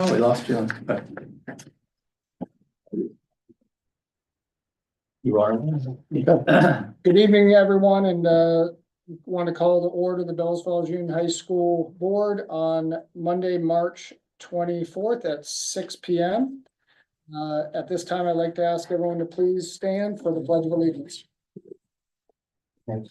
Oh, we lost you. But you are. Good evening, everyone, and want to call to order the Bellows Falls Union High School Board on Monday, March 24th at 6 p.m. At this time, I'd like to ask everyone to please stand for the Pledge of Allegiance. The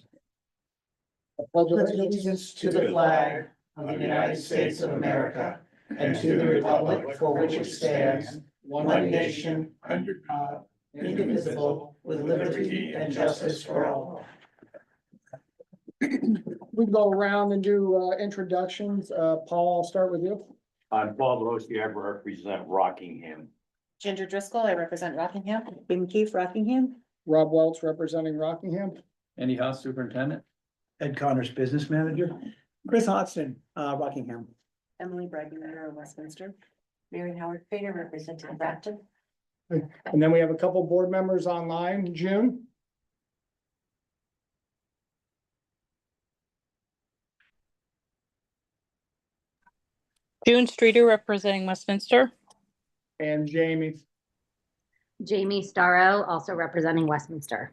Pledge of Allegiance to the flag of the United States of America and to the republic for which it stands, one nation, under God, indivisible, with liberty and justice for all. We go around and do introductions. Paul, I'll start with you. I'm Paul Bellows, I represent Rockingham. Ginger Driscoll, I represent Rockingham. Jim Keefe, Rockingham. Rob Welch representing Rockingham. Andy House, Superintendent. Ed Connors, Business Manager. Chris Hodgson, Rockingham. Emily Bregman, Westminster. Mary Howard Fader, representing Grafton. And then we have a couple board members online. June. June Streeter representing Westminster. And Jamie. Jamie Starro, also representing Westminster.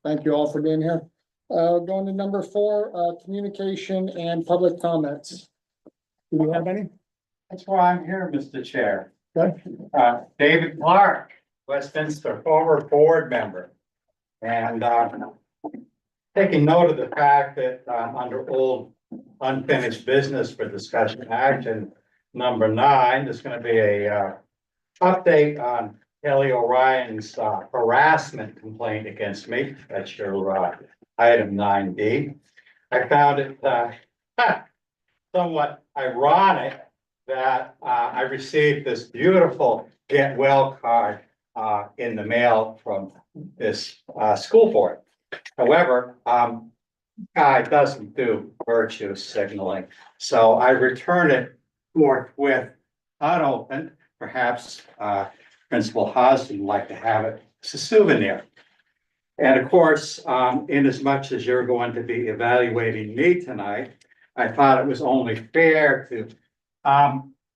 Thank you all for being here. Going to number 4, communication and public comments. Do we have any? That's why I'm here, Mr. Chair. Okay. David Clark, Westminster, former board member. And taking note of the fact that under old unfinished business for discussion action, number 9, there's going to be a update on Kelly O'Riordan's harassment complaint against me. That's your item 9D. I found it somewhat ironic that I received this beautiful get well card in the mail from this school board. However, it doesn't do virtue signaling, so I return it forthwith unopened. Perhaps Principal Haas would like to have it as a souvenir. And of course, in as much as you're going to be evaluating me tonight, I thought it was only fair to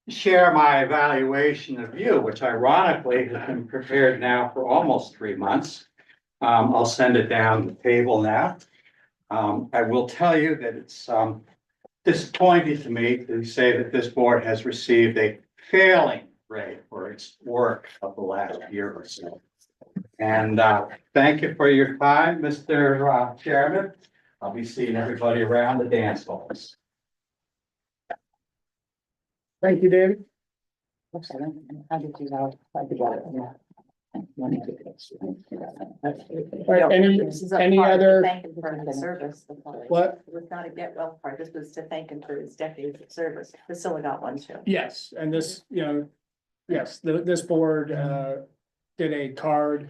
share my evaluation of you, which ironically has been prepared now for almost 3 months. I'll send it down the table now. I will tell you that it's disappointing to me to say that this board has received a failing grade for its work of the last year or so. And thank you for your time, Mr. Chairman. I'll be seeing everybody around the dance halls. Thank you, David. How did you know? I forgot it, yeah. All right, any other, Thank him for his service. what? It was not a get well card. This was to thank him for his decades of service. Priscilla got one too. Yes, and this, yes, this board did a card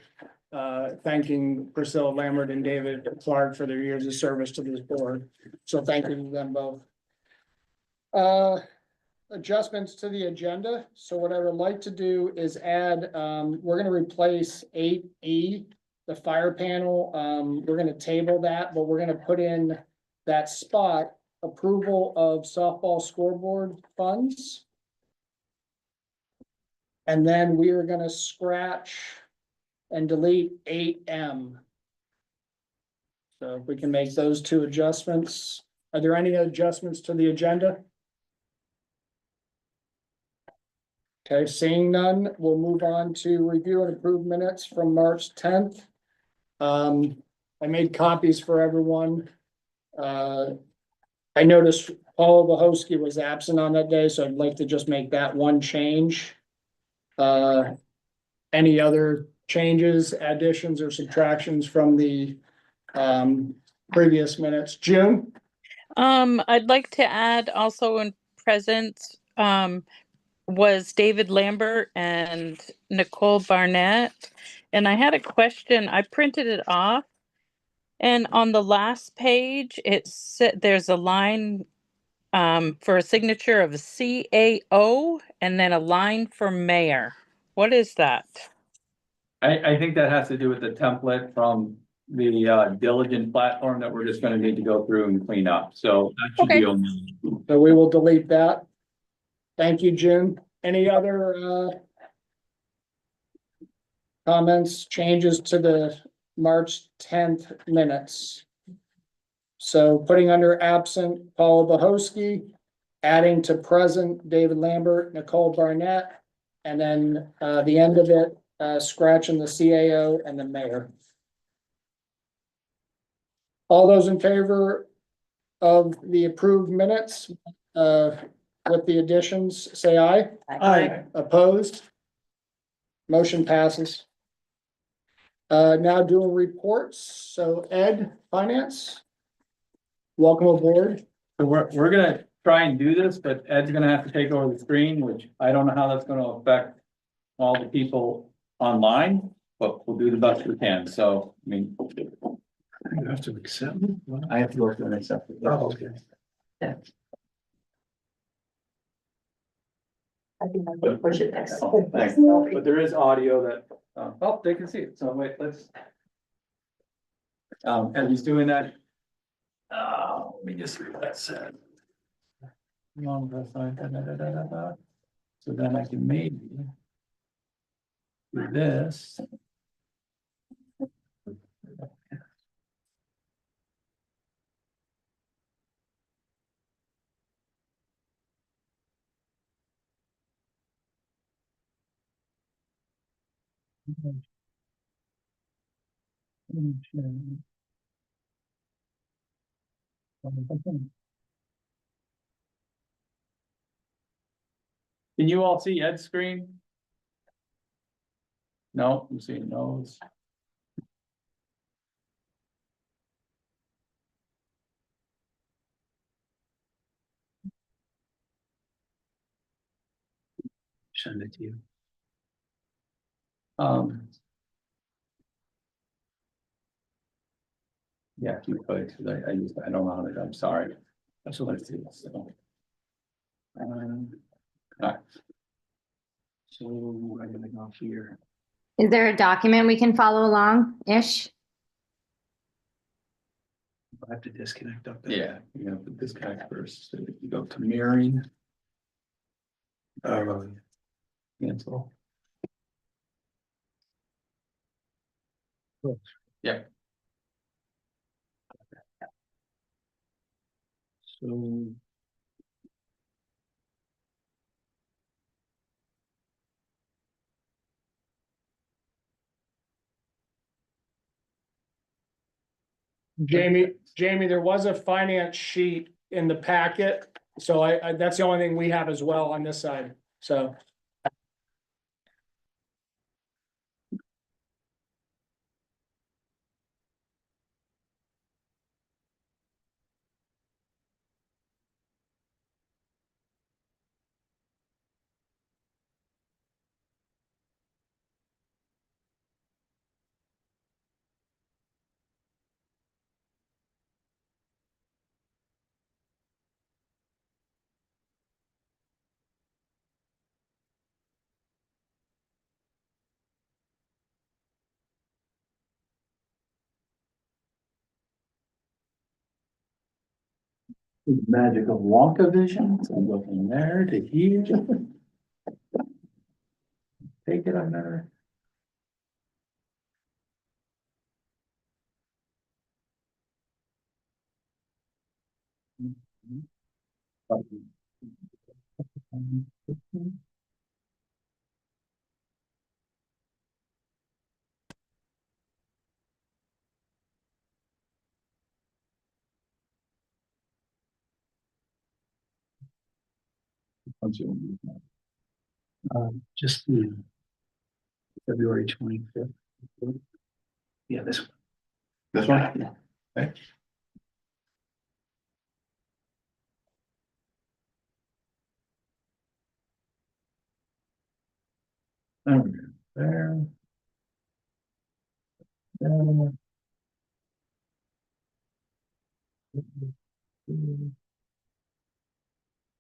thanking Priscilla Lambert and David Clark for their years of service to this board. So thank you to them both. Adjustments to the agenda. So what I would like to do is add, we're gonna replace 8E, the fire panel. We're gonna table that, but we're gonna put in that spot, approval of softball scoreboard funds. And then we are gonna scratch and delete 8M. So if we can make those 2 adjustments. Are there any adjustments to the agenda? Okay, seeing none, we'll move on to review and approve minutes from March 10th. I made copies for everyone. I noticed Paul Bohosky was absent on that day, so I'd like to just make that one change. Any other changes, additions, or subtractions from the previous minutes? June? I'd like to add also in presence, was David Lambert and Nicole Barnett. And I had a question. I printed it off. And on the last page, it said there's a line for a signature of a CAO and then a line for mayor. What is that? I think that has to do with the template from the diligent platform that we're just gonna need to go through and clean up. So that should be Okay. only. So we will delete that. Thank you, June. Any other comments, changes to the March 10th minutes? So putting under absent Paul Bohosky, adding to present David Lambert, Nicole Barnett, and then the end of it, scratching the CAO and the mayor. All those in favor of the approved minutes, with the additions, say aye. Aye. Opposed? Motion passes. Now doing reports. So Ed, finance. Welcome aboard. So we're gonna try and do this, but Ed's gonna have to take over the screen, which I don't know how that's gonna affect all the people online, but we'll do the best we can. So, I mean, You have to accept. I have to go through and accept it. Oh, okay. I think I'm gonna push it next. Oh, thanks. But there is audio that, oh, they can see it. So wait, let's. And he's doing that. Let me just read what that said. So then I can maybe. Do this. Can you all see Ed's screen? No, I'm seeing those. Send it to you. Um. Yeah, if you could, because I used, I don't know how to, I'm sorry. That's what I see, so. Alright. So I'm gonna go here. Is there a document we can follow along-ish? I have to disconnect up there. Yeah, you have to disconnect first, so you go to mirroring, cancel. Yeah, So. Jamie, there was a finance sheet in the packet. So that's the only thing we have as well on this side. So. magic of Wonka vision, so I'm looking there to here. Take it on there. Just the February 25th. Yeah, this one. This one? Okay. There we go. There.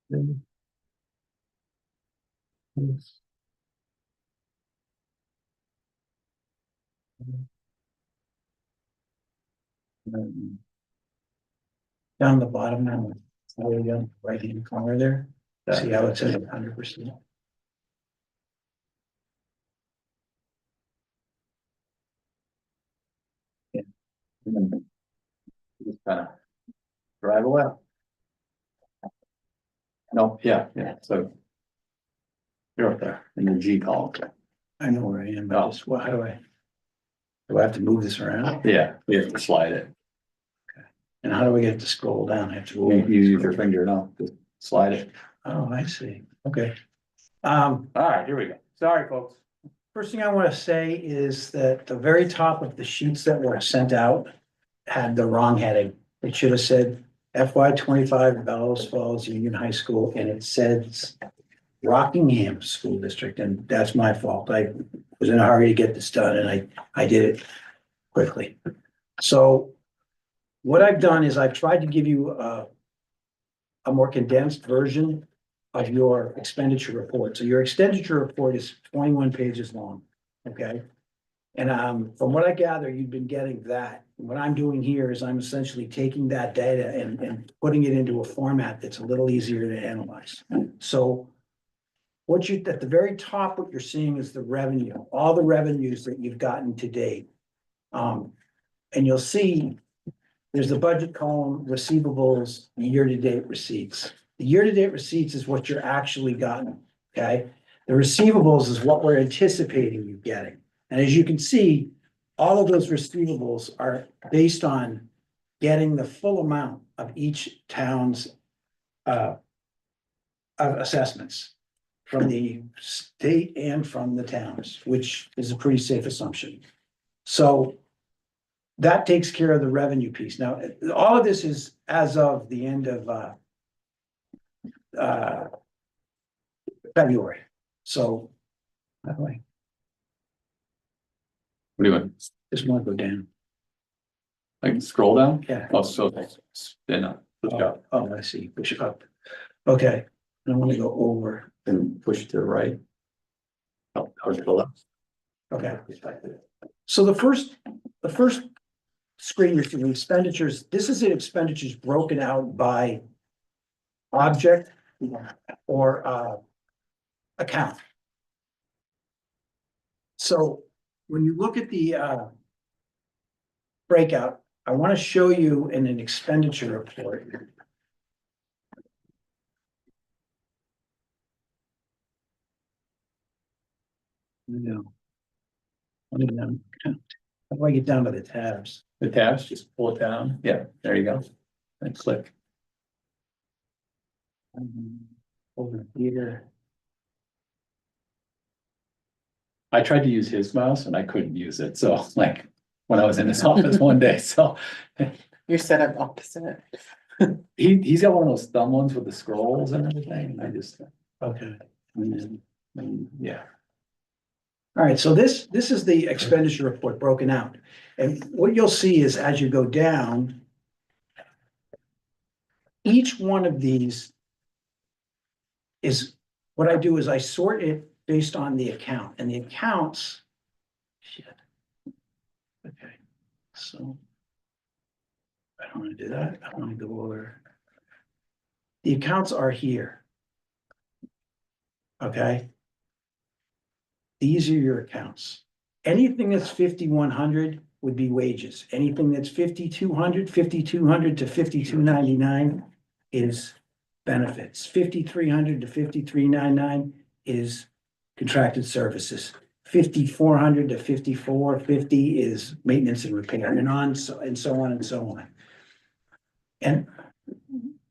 There. Yes. Down the bottom now, there you go, right hand corner there. See how it says 100%. Just kind of drive away. No, yeah, so. You're up there in the G column. I know where I am, Oh. but just, well, how do I? Do I have to move this around? Yeah, we have to slide it. And how do I get it to scroll down? I have to. You use your finger, no, just slide it. Oh, I see. Okay. All right, here we go. Sorry, folks. First thing I want to say is that the very top of the sheets that were sent out had the wrong heading. It should have said FY 25 Bellows Falls Union High School, and it says Rockingham School District, and that's my fault. I was in a hurry to get this done, and I did it quickly. So what I've done is I've tried to give you a more condensed version of your expenditure report. So your expenditure report is 21 pages long, okay? And from what I gather, you've been getting that. What I'm doing here is I'm essentially taking that data and putting it into a format that's a little easier to analyze. So what you, at the very top, what you're seeing is the revenue, all the revenues that you've gotten to date. And you'll see there's the budget column, receivables, year-to-date receipts. The year-to-date receipts is what you're actually gotten, okay? The receivables is what we're anticipating you getting. And as you can see, all of those receivables are based on getting the full amount of each town's of assessments from the state and from the towns, which is a pretty safe assumption. So that takes care of the revenue piece. Now, all of this is as of the end of February. So that way, What do you want? just want to go down. I can scroll down? Yeah. Oh, so, then, push up Oh, I see. Push up. Okay. I want to go over. and push to the right. Oh, or to the left. Okay. So the first screen is the expenditures. This is the expenditures broken out by object or account. So when you look at the breakout, I want to show you in an expenditure report. No. How do I get down to the tabs? The tabs, just pull it down. Yeah, there you go. And click. Over here. I tried to use his mouse and I couldn't use it. So like when I was in his office one day, so You're set up opposite. he's got one of those thumb ones with the scrolls and everything. I just, Okay. yeah. All right, so this is the expenditure report broken out. And what you'll see is as you go down, each one of these is, what I do is I sort it based on the account, and the accounts. Shit. Okay, so. I don't want to do that. I want to go over. The accounts are here. Okay. These are your accounts. Anything that's 5,100 would be wages. Anything that's 5,200 to 5,299 is benefits. 5,300 to 5,399 is contracted services. 5,400 to 5,450 is maintenance and repair, and so on and so on. And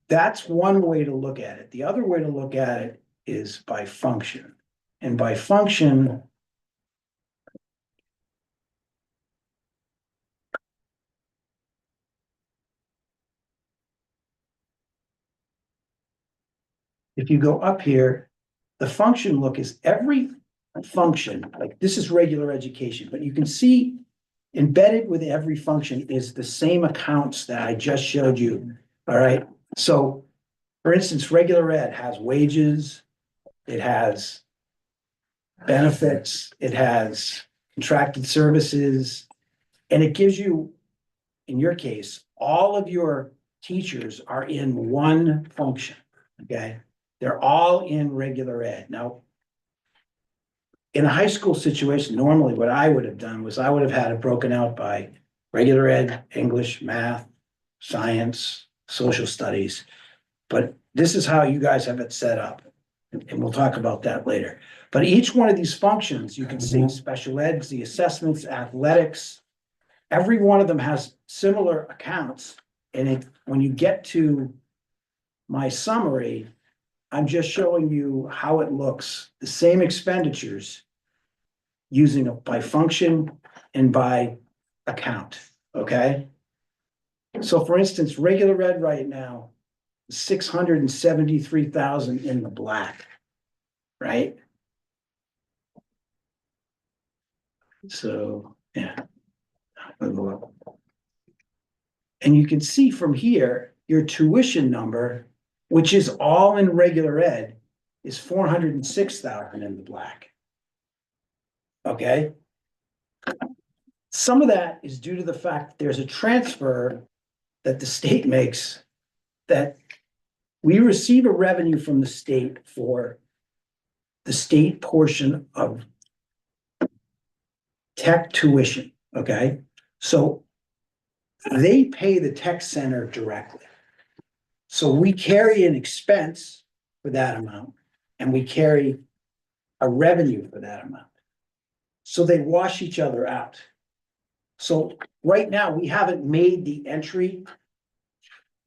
that's one way to look at it. The other way to look at it is by function. And by function, if you go up here, the function look is every function, like this is regular education, but you can see embedded with every function is the same accounts that I just showed you. All right. So for instance, regular ed has wages, it has benefits, it has contracted services, and it gives you, in your case, all of your teachers are in one function, okay? They're all in regular ed. Now, in a high school situation, normally what I would have done was I would have had it broken out by regular ed, English, math, science, social studies. But this is how you guys have it set up. And we'll talk about that later. But each one of these functions, you can see special eds, the assessments, athletics. Every one of them has similar accounts. And when you get to my summary, I'm just showing you how it looks, the same expenditures using it by function and by account, okay? So for instance, regular ed right now, 673,000 in the black, right? So, yeah. And you can see from here, your tuition number, which is all in regular ed, is 406,000 in the black. Okay? Some of that is due to the fact that there's a transfer that the state makes, that we receive a revenue from the state for the state portion of tech tuition, okay? So they pay the tech center directly. So we carry an expense for that amount, and we carry a revenue for that amount. So they wash each other out. So right now, we haven't made the entry.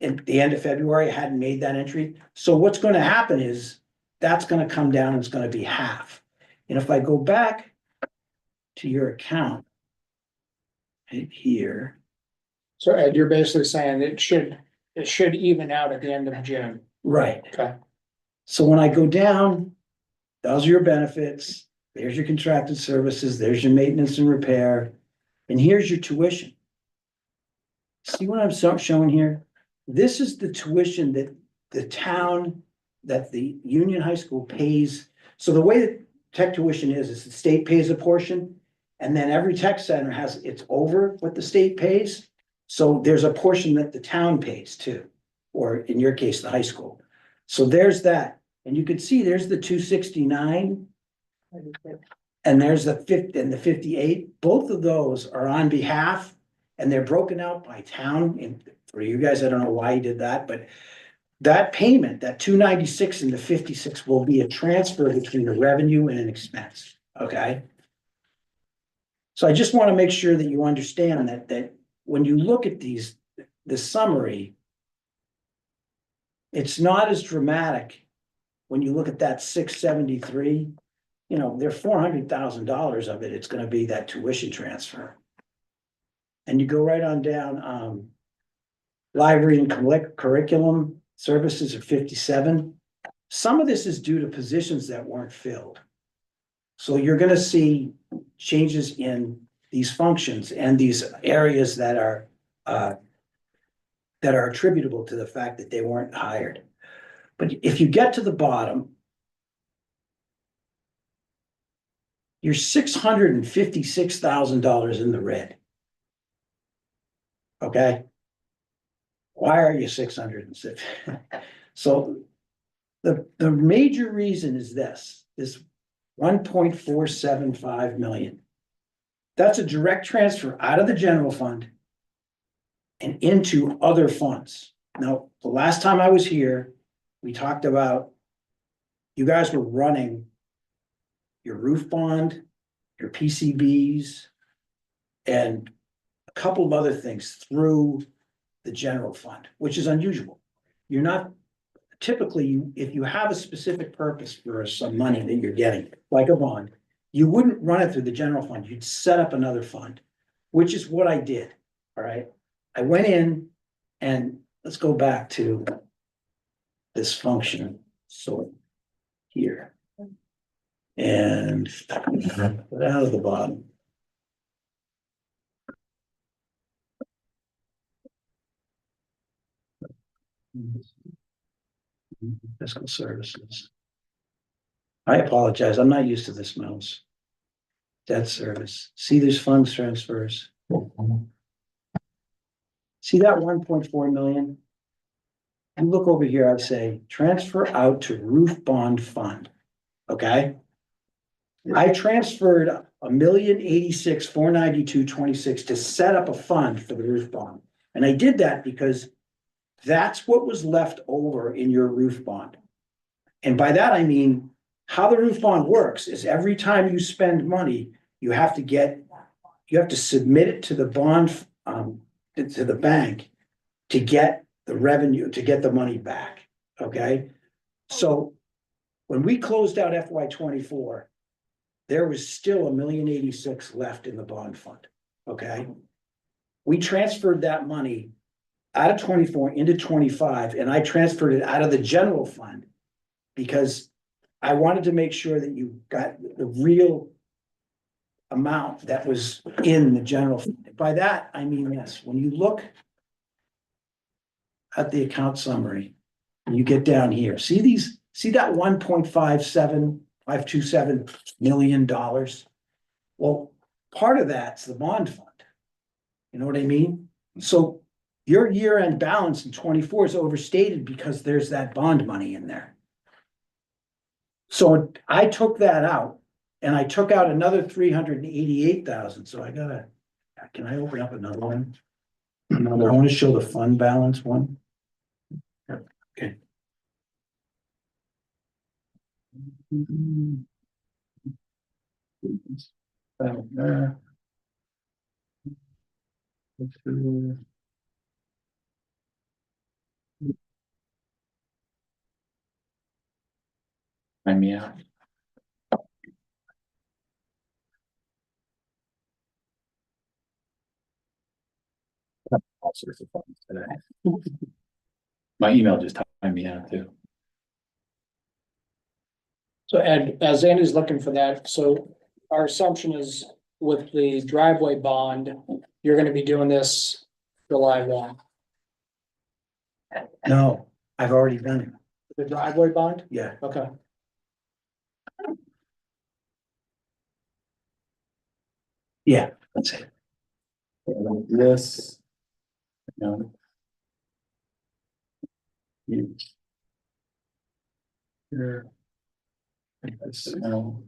At the end of February, I hadn't made that entry. So what's gonna happen is, that's gonna come down, it's gonna be half. And if I go back to your account, right here, So Ed, you're basically saying it should even out at the end of June. right. Okay. So when I go down, those are your benefits, there's your contracted services, there's your maintenance and repair, and here's your tuition. See what I'm showing here? This is the tuition that the town, that the Union High School pays. So the way that tech tuition is the state pays a portion, and then every tech center it's over what the state pays. So there's a portion that the town pays too, or in your case, the high school. So there's that, and you can see there's the 269. And there's the 50 and the 58. Both of those are on behalf, and they're broken out by town. And for you guys, I don't know why you did that, but that payment, that 296 and the 56 will be a transfer between a revenue and an expense, okay? So I just want to make sure that you understand that when you look at the summary, it's not as dramatic when you look at that 673. You know, they're $400,000 of it, it's gonna be that tuition transfer. And you go right on down, library and curriculum services are 57. Some of this is due to positions that weren't filled. So you're gonna see changes in these functions and these areas that are attributable to the fact that they weren't hired. But if you get to the bottom, you're $656,000 in the red. Okay? Why are you 606? So the major reason is this 1.475 million. That's a direct transfer out of the general fund and into other funds. Now, the last time I was here, we talked about you guys were running your roof bond, your PCBs, and a couple of other things through the general fund, which is unusual. You're not typically, if you have a specific purpose for some money that you're getting, like a bond, you wouldn't run it through the general fund. You'd set up another fund, which is what I did. All right. I went in and let's go back to this function. So here. And put out of the bottom. Fiscal services. I apologize, I'm not used to this mouse. Debt service, see there's funds transfers. See that 1.4 million? And look over here, I'd say transfer out to roof bond fund, okay? I transferred $1,086,492.26 to set up a fund for the roof bond. And I did that because that's what was left over in your roof bond. And by that, I mean, how the roof bond works is every time you spend money, you have to submit it to the bond, to the bank to get the revenue, to get the money back, okay? So when we closed out FY 24, there was still $1,086,000 left in the bond fund, okay? We transferred that money out of 24 into 25, and I transferred it out of the general fund because I wanted to make sure that you got the real amount that was in the general fund. By that, I mean this, when you look at the account summary, and you get down here, see that $1.527 million? Well, part of that's the bond fund. You know what I mean? So your year-end balance in 24 is overstated because there's that bond money in there. So I took that out and I took out another 388,000. So can I open up another one? I want to show the fund balance one. Okay. Yeah. All sorts of funds today. My email just timed me out too. So Ed, as Andy's looking for that, so our assumption is with the driveway bond, you're gonna be doing this July 1. No, I've already done it. The driveway bond? Yeah. Okay. Yeah, that's it. This. No. You. Here. This, no.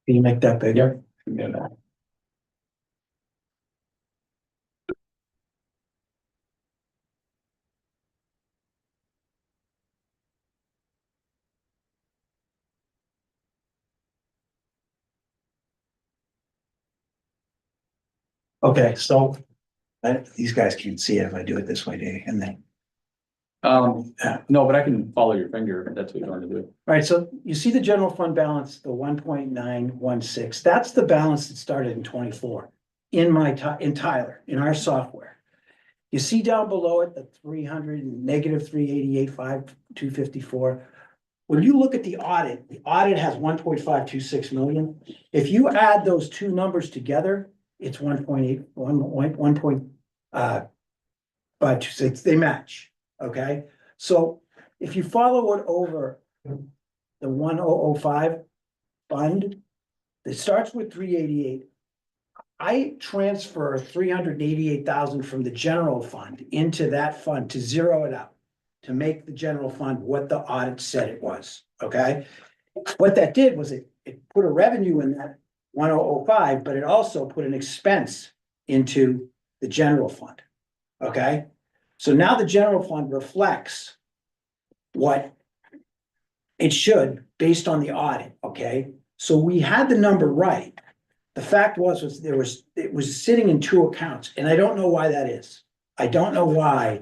Can you make that bigger? Yeah. Okay, so these guys can't see it if I do it this way, do you? And then, No, but I can follow your finger if that's what you want to do. all right, so you see the general fund balance, the 1.916, that's the balance that started in 24 in Tyler, in our software. You see down below it, the 300 and negative 388,554. When you look at the audit has 1.526 million. If you add those two numbers together, it's 1.526, they match, okay? So if you follow it over the 1005 fund, it starts with 388. I transfer 388,000 from the general fund into that fund to zero it out, to make the general fund what the audit said it was, okay? What that did was it put a revenue in that 1005, but it also put an expense into the general fund, okay? So now the general fund reflects what it should based on the audit, okay? So we had the number right. The fact was it was sitting in two accounts, and I don't know why that is. I don't know why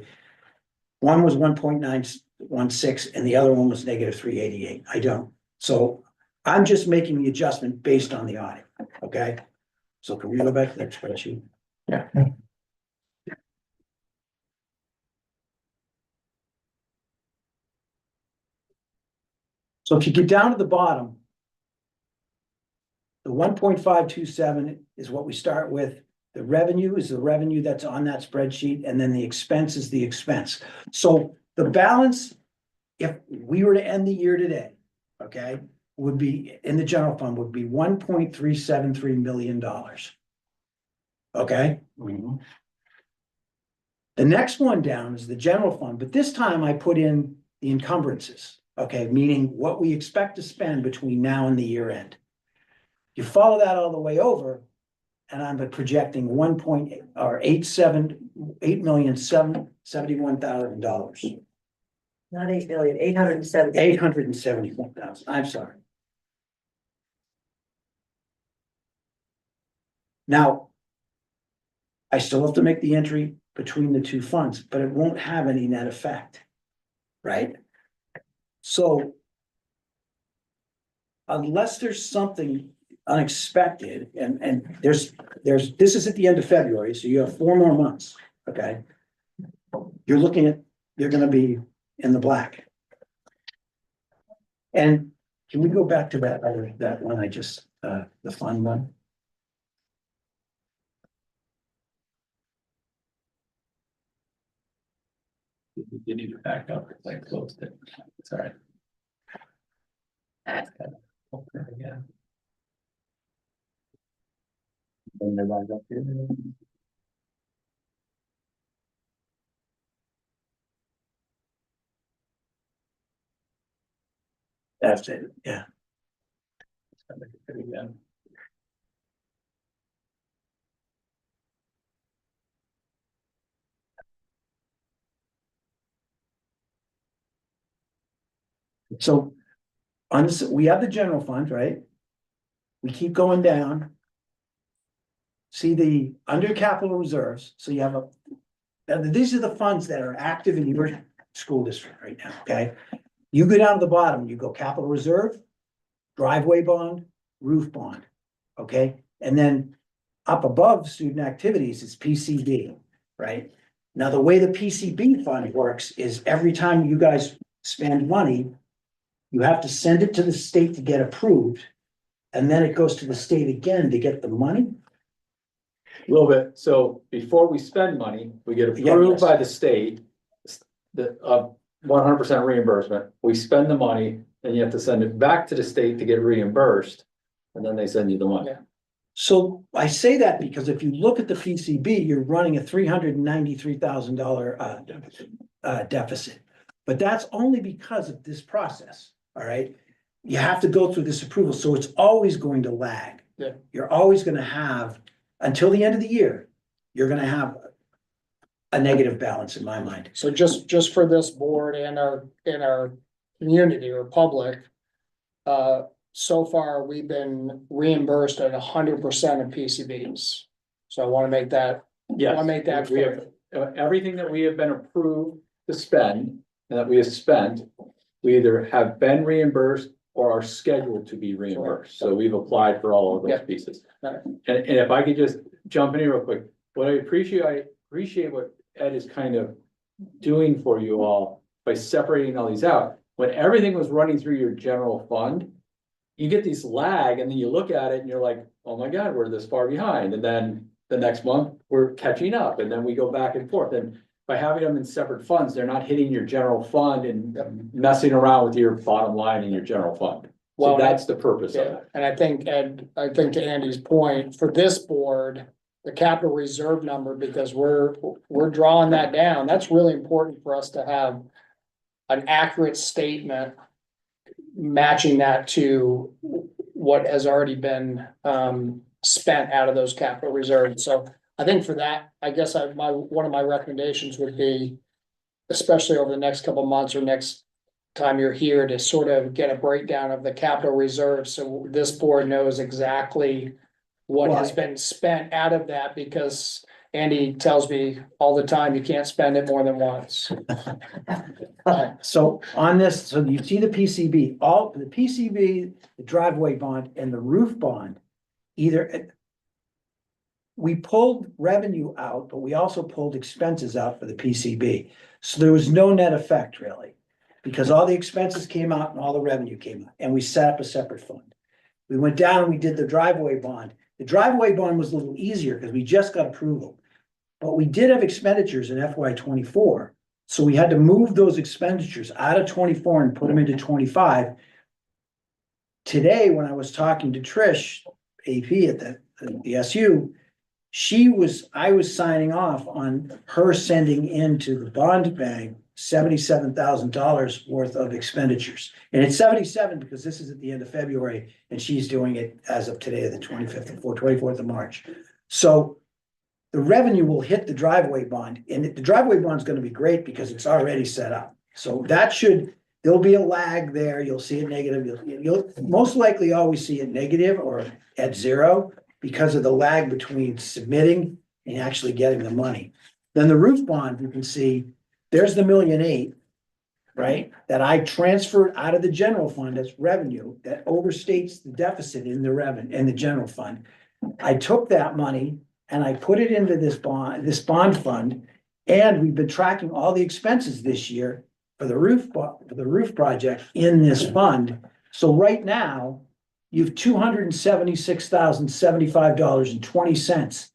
one was 1.916 and the other one was negative 388. I don't. So I'm just making the adjustment based on the audit, okay? So can we go back to that spreadsheet? Yeah. So if you get down to the bottom, the 1.527 is what we start with. The revenue is the revenue that's on that spreadsheet, and then the expense is the expense. So the balance, if we were to end the year today, okay, would be in the general fund would be $1.373 million. Okay? The next one down is the general fund, but this time I put in the encumbrances, okay, meaning what we expect to spend between now and the year end. You follow that all the way over, and I'm projecting 8,771,000. Not 8 million, 870. 871,000, I'm sorry. Now, I still have to make the entry between the two funds, but it won't have any net effect, right? So unless there's something unexpected, and this is at the end of February, so you have 4 more months, okay? You're gonna be in the black. And can we go back to that one I just, the fund one? You need to back up, because I closed it. Sorry. Open it again. And they're lined up here. That's it, yeah. Again. So on this, we have the general fund, right? We keep going down. See the under capital reserves, so you have these are the funds that are active in your school district right now, okay? You go down to the bottom, you go capital reserve, driveway bond, roof bond, okay? And then up above student activities is PCB, right? Now, the way the PCB fund works is every time you guys spend money, you have to send it to the state to get approved. And then it goes to the state again to get the money. A little bit, so before we spend money, we get Yeah, approved yes. by the state. The 100% reimbursement, we spend the money, then you have to send it back to the state to get reimbursed. And then they send you the money. Yeah. So I say that because if you look at the PCB, you're running a $393,000 deficit. But that's only because of this process, all right? You have to go through this approval, so it's always going to lag. Yeah. You're always gonna have, until the end of the year, you're gonna have a negative balance in my mind. So just for this board and in our community or public, so far, we've been reimbursed at 100% of PCBs. So I want to make that, Yes, I'll make that we have, everything that we have been approved to spend, and that we have spent, we either have been reimbursed or are scheduled to be reimbursed. So we've applied for all of those Yeah. pieces. Right. And if I could just jump in here real quick, what I appreciate what Ed is kind of doing for you all by separating all these out. When everything was running through your general fund, you get these lag and then you look at it and you're like, oh my God, we're this far behind. And then the next month, we're catching up, and then we go back and forth. And by having them in separate funds, they're not hitting your general fund and messing around with your bottom line in your general fund. So Well, that's the purpose of yeah, it. and I think, Ed, to Andy's point, for this board, the capital reserve number, because we're drawing that down, that's really important for us to have an accurate statement matching that to what has already been spent out of those capital reserves. So I think for that, I guess one of my recommendations would be, especially over the next couple of months or next time you're here, to sort of get a breakdown of the capital reserves, so this board knows exactly what has been spent out of that, because Andy tells me all the time, you can't spend it more than once. So on this, so you see the PCB, all the PCB, the driveway bond and the roof bond, either. We pulled revenue out, but we also pulled expenses out for the PCB. So there was no net effect really. Because all the expenses came out and all the revenue came out, and we set up a separate fund. We went down and we did the driveway bond. The driveway bond was a little easier because we just got approval. But we did have expenditures in FY 24. So we had to move those expenditures out of 24 and put them into 25. Today, when I was talking to Trish, AP at the SU, I was signing off on her sending into the bond bank $77,000 worth of expenditures. And it's 77 because this is at the end of February and she's doing it as of today, the 24th of March. So the revenue will hit the driveway bond, and the driveway bond is gonna be great because it's already set up. So there'll be a lag there. You'll see it negative. You'll most likely always see it negative or at zero because of the lag between submitting and actually getting the money. Then the roof bond, you can see, there's the 1.8 million, right? That I transferred out of the general fund as revenue that overstates the deficit in the general fund. I took that money and I put it into this bond fund, and we've been tracking all the expenses this year for the roof project in this fund. So right now, you've $276,075.20.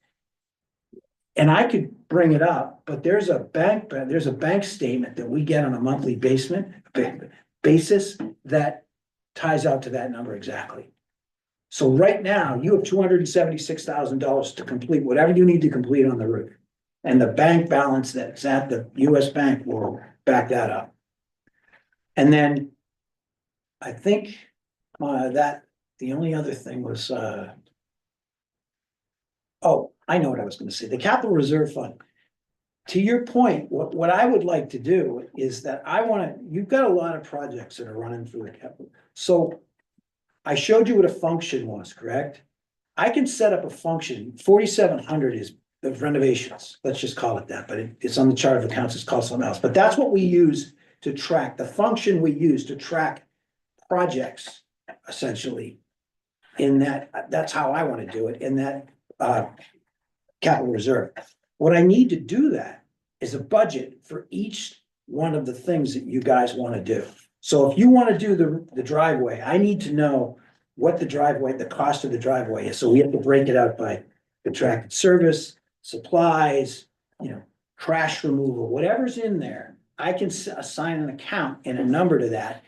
And I could bring it up, but there's a bank statement that we get on a monthly basis that ties out to that number exactly. So right now, you have $276,000 to complete whatever you need to complete on the roof. And the bank balance that's at the US Bank will back that up. And then I think that the only other thing was, oh, I know what I was gonna say, the capital reserve fund. To your point, what I would like to do is that you've got a lot of projects that are running through the capital. So I showed you what a function was, correct? I can set up a function, 4,700 is the renovations, let's just call it that, but it's on the chart of accounts, it's called something else. But that's what we use to track, the function we use to track projects, essentially. That's how I wanna do it, in that capital reserve. What I need to do that is a budget for each one of the things that you guys wanna do. So if you wanna do the driveway, I need to know what the cost of the driveway is. So we have to break it out by contracted service, supplies, trash removal, whatever's in there. I can assign an account and a number to that.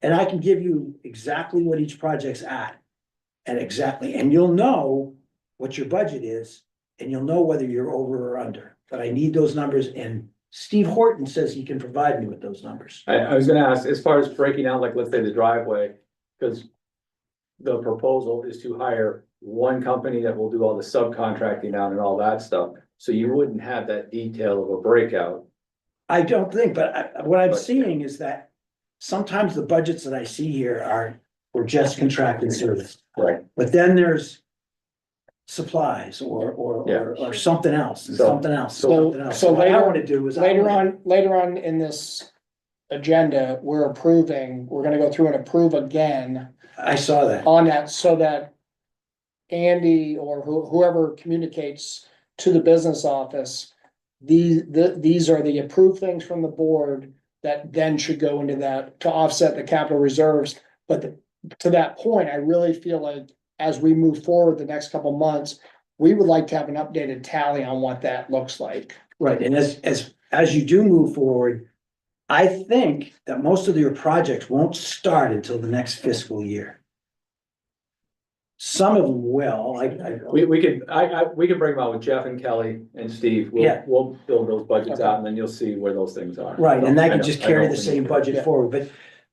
And I can give you exactly what each project's at. And you'll know what your budget is, and you'll know whether you're over or under. But I need those numbers, and Steve Horton says he can provide me with those numbers. I was gonna ask, as far as breaking out, like, let's say the driveway, because the proposal is to hire one company that will do all the subcontracting out and all that stuff. So you wouldn't have that detail of a breakout. I don't think, but what I'm seeing is that sometimes the budgets that I see here are for just contracted service. Right. But then there's supplies or something else, and something else, something else. So What I later- wanna do is. Later on in this agenda, we're gonna go through and approve again I saw that. on that, so that Andy or whoever communicates to the business office, these are the approved things from the board that then should go into that to offset the capital reserves. But to that point, I really feel like as we move forward the next couple months, we would like to have an updated tally on what that looks like. Right, and as you do move forward, I think that most of your projects won't start until the next fiscal year. Some of them will, We could bring them out with Jeff and Kelly and Steve. Yeah. We'll build those budgets out, and then you'll see where those things are. right, and that I can know- just I know carry the when same you- budget Yeah. forward, but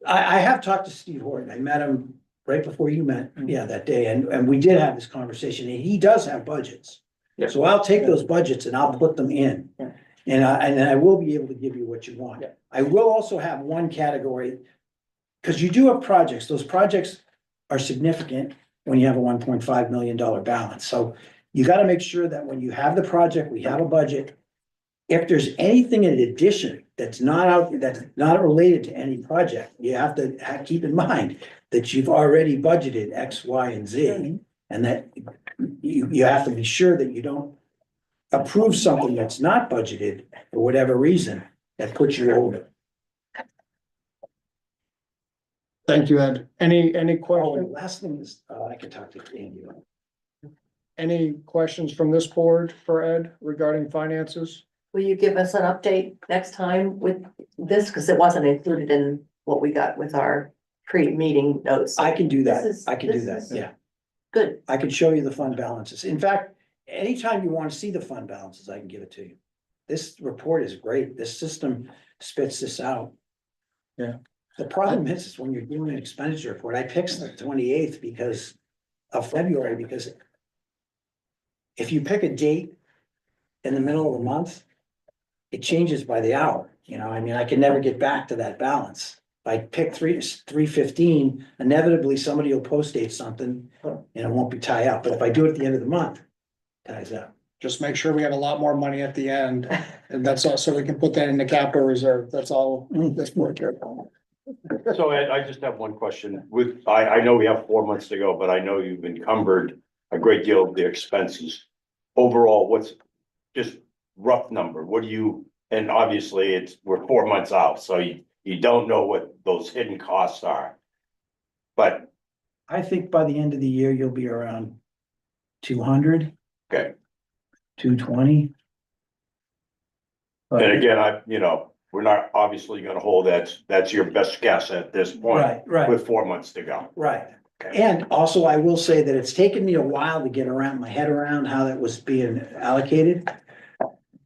I have talked to Steve Horton, I met him right before you met, that day, and we did have this conversation, and he does have budgets. Yeah. So I'll take those budgets and I'll put them in, Yeah. and I will be able to give you what you want. Yeah. I will also have one category, because you do have projects, those projects are significant when you have a $1.5 million balance, so you gotta make sure that when you have the project, we have a budget. If there's anything in addition that's not related to any project, you have to keep in mind that you've already budgeted X, Y, and Z. And that you have to be sure that you don't approve something that's not budgeted for whatever reason that puts you over. Thank you, Ed. Any Oh, questions? last thing is, I can talk to Andy. Any questions from this board for Ed regarding finances? Will you give us an update next time with this? Because it wasn't included in what we got with our pre-meeting notes. I can do that, This is- I can do this that, is- yeah. Good. I can show you the fund balances. In fact, anytime you want to see the fund balances, I can give it to you. This report is great. This system spits this out. Yeah. The problem is when you're doing an expenditure report, I picked the 28th because of February, because if you pick a date in the middle of the month, it changes by the hour, you know, I mean, I can never get back to that balance. If I pick 3/15, inevitably somebody will post date something and it won't be tie up, but if I do it at the end of the month, it ties up. Just make sure we have a lot more money at the end, and that's all, so we can put that in the capital reserve, that's all, that's more careful. So Ed, I just have one question I know we have 4 months to go, but I know you've encumbered a great deal of the expenses. Overall, what's just rough number? What do you, and obviously we're 4 months out, so you don't know what those hidden costs are. But, I think by the end of the year, you'll be around 200, okay, 220. and again, we're not obviously gonna hold that's your best guess at this point. Right. With 4 months to go. Right. Okay. And also I will say that it's taken me a while to get my head around how that was being allocated.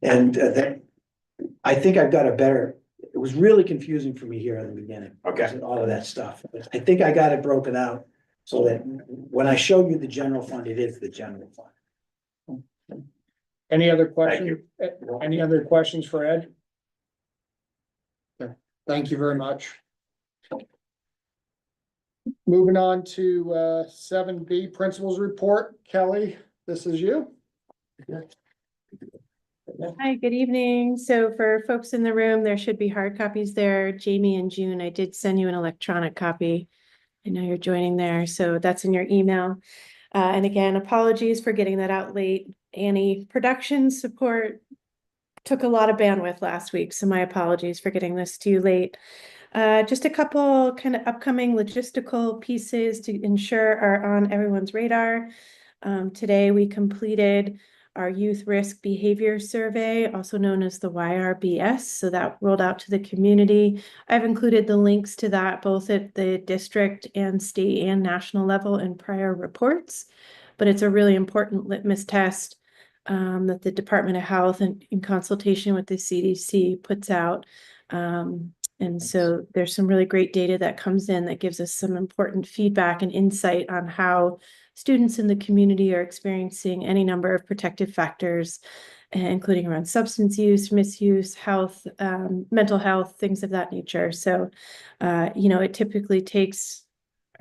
And that, I think I've got it was really confusing for me here in the beginning. Okay. because of all of that stuff. But I think I got it broken out so that when I show you the general fund, it is the general fund. Any other Thank questions? Any other questions for Ed? Okay, thank you very much. Moving on to 7B, Principals Report. Kelly, this is you. Hi, good evening. So for folks in the room, there should be hard copies there. Jamie and June, I did send you an electronic copy. I know you're joining there, so that's in your email. And again, apologies for getting that out late. Annie, production support took a lot of bandwidth last week, so my apologies for getting this to you late. Just a couple kind of upcoming logistical pieces to ensure are on everyone's radar. Today we completed our Youth Risk Behavior Survey, also known as the YRBS. So that rolled out to the community. I've included the links to that both at the district and state and national level in prior reports. But it's a really important litmus test that the Department of Health in consultation with the CDC puts out. And so there's some really great data that comes in that gives us some important feedback and insight on how students in the community are experiencing any number of protective factors, including around substance use, misuse, health, mental health, things of that nature. So, it typically takes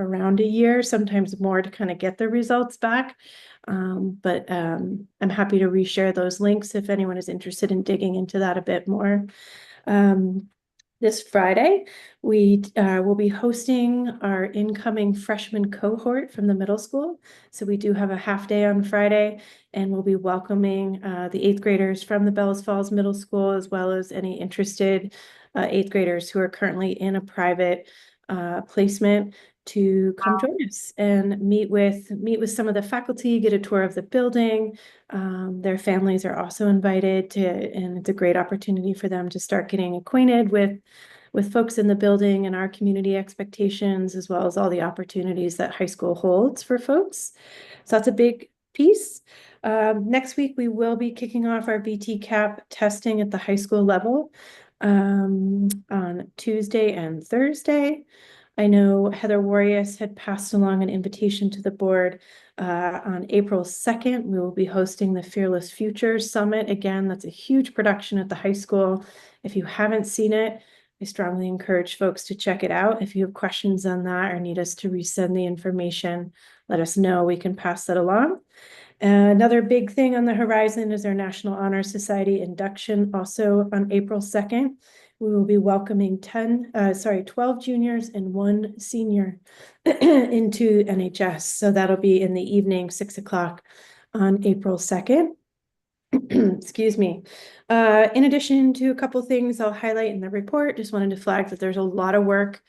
around a year, sometimes more, to kind of get the results back. But I'm happy to reshare those links if anyone is interested in digging into that a bit more. This Friday, we will be hosting our incoming freshman cohort from the middle school. So we do have a half day on Friday, and we'll be welcoming the 8th graders from the Bellows Falls Middle School, as well as any interested 8th graders who are currently in a private placement to come join us and meet with some of the faculty, get a tour of the building. Their families are also invited to, and it's a great opportunity for them to start getting acquainted with folks in the building and our community expectations, as well as all the opportunities that high school holds for folks. So that's a big piece. Next week, we will be kicking off our VT-CAP testing at the high school level on Tuesday and Thursday. I know Heather Warius had passed along an invitation to the board on April 2nd. We will be hosting the Fearless Futures Summit. Again, that's a huge production at the high school. If you haven't seen it, I strongly encourage folks to check it out. If you have questions on that or need us to resend the information, let us know. We can pass that along. Another big thing on the horizon is our National Honor Society induction, also on April 2nd. We will be welcoming 12 juniors and 1 senior into NHS. So that'll be in the evening, 6 o'clock on April 2nd. Excuse me. In addition to a couple things I'll highlight in the report, just wanted to flag that there's a lot of work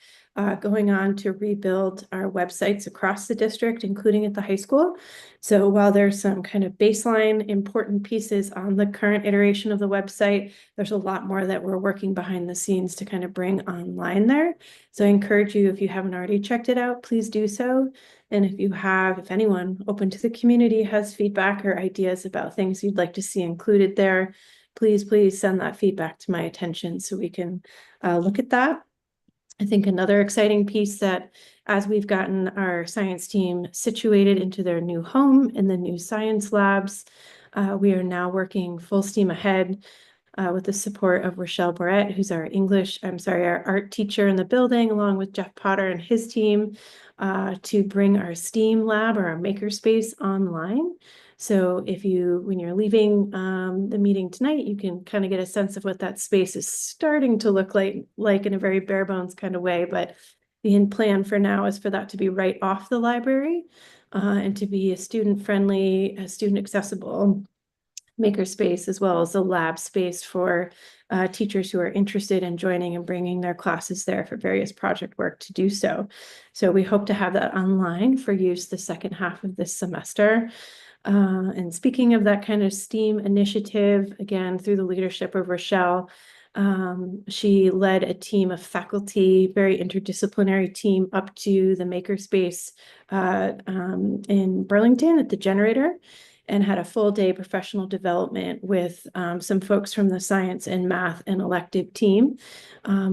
going on to rebuild our websites across the district, including at the high school. So while there's some kind of baseline important pieces on the current iteration of the website, there's a lot more that we're working behind the scenes to kind of bring online there. So I encourage you, if you haven't already checked it out, please do so. And if anyone open to the community has feedback or ideas about things you'd like to see included there, please send that feedback to my attention so we can look at that. I think another exciting piece that as we've gotten our science team situated into their new home in the new science labs, we are now working full steam ahead with the support of Rochelle Barrett, who's our art teacher in the building, along with Jeff Potter and his team, to bring our STEAM lab or our makerspace online. So when you're leaving the meeting tonight, you can kind of get a sense of what that space is starting to look like in a very bare bones kind of way. But the plan for now is for that to be right off the library and to be a student-friendly, student-accessible makerspace, as well as a lab space for teachers who are interested in joining and bringing their classes there for various project work to do so. So we hope to have that online for use the second half of this semester. And speaking of that kind of STEAM initiative, again, through the leadership of Rochelle, she led a team of faculty, very interdisciplinary team, up to the makerspace in Burlington at the Generator, and had a full day professional development with some folks from the science and math and elective team.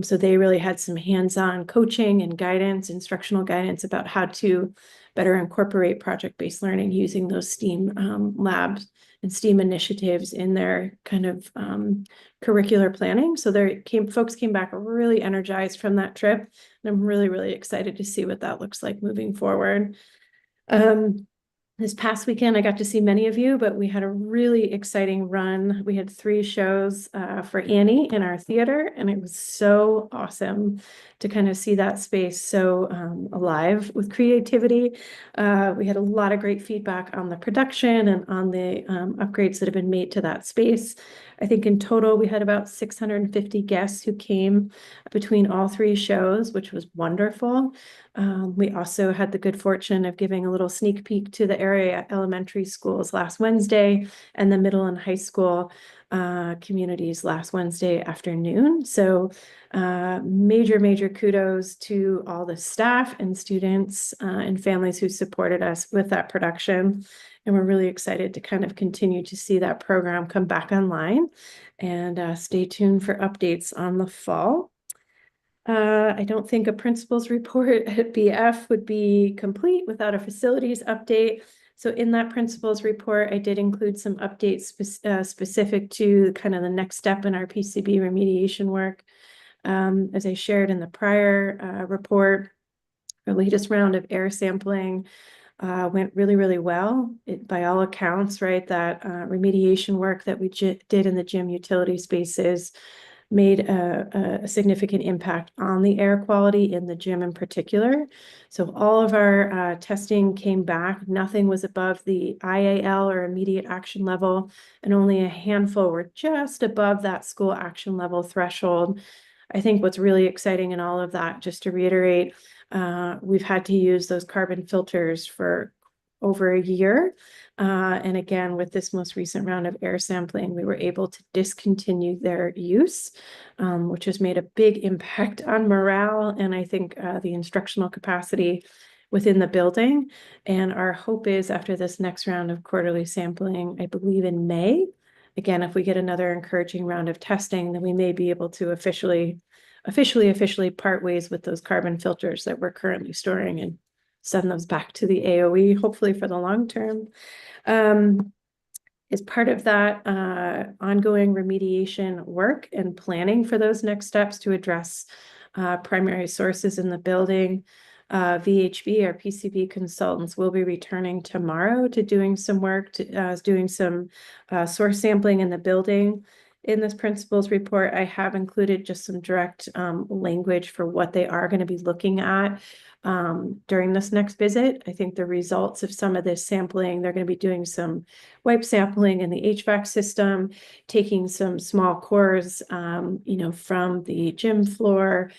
So they really had some hands-on coaching and guidance, instructional guidance about how to better incorporate project-based learning using those STEAM labs and STEAM initiatives in their kind of curricular planning. So folks came back really energized from that trip, and I'm really excited to see what that looks like moving forward. This past weekend, I got to see many of you, but we had a really exciting run. We had 3 shows for Annie in our theater, and it was so awesome to kind of see that space so alive with creativity. We had a lot of great feedback on the production and on the upgrades that have been made to that space. I think in total, we had about 650 guests who came between all 3 shows, which was wonderful. We also had the good fortune of giving a little sneak peek to the area elementary schools last Wednesday and the middle and high school communities last Wednesday afternoon. So major kudos to all the staff and students and families who supported us with that production. And we're really excited to kind of continue to see that program come back online, and stay tuned for updates on the fall. I don't think a principal's report at BF would be complete without a facilities update. So in that principal's report, I did include some updates specific to kind of the next step in our PCB remediation work. As I shared in the prior report, our latest round of air sampling went really well. By all accounts, right, that remediation work that we did in the gym utility spaces made a significant impact on the air quality in the gym in particular. So all of our testing came back. Nothing was above the IAL or immediate action level, and only a handful were just above that school action level threshold. I think what's really exciting in all of that, just to reiterate, we've had to use those carbon filters for over a year. And again, with this most recent round of air sampling, we were able to discontinue their use, which has made a big impact on morale and I think the instructional capacity within the building. And our hope is after this next round of quarterly sampling, I believe in May, again, if we get another encouraging round of testing, then we may be able to officially part ways with those carbon filters that we're currently storing and send those back to the AOE, hopefully for the long term. As part of that ongoing remediation work and planning for those next steps to address primary sources in the building, VHB, our PCB consultants, will be returning tomorrow to doing some work, doing some source sampling in the building. In this principal's report, I have included just some direct language for what they are going to be looking at during this next visit. I think the results of some of this sampling, they're going to be doing some wipe sampling in the HVAC system, taking some small cores, from the gym floor,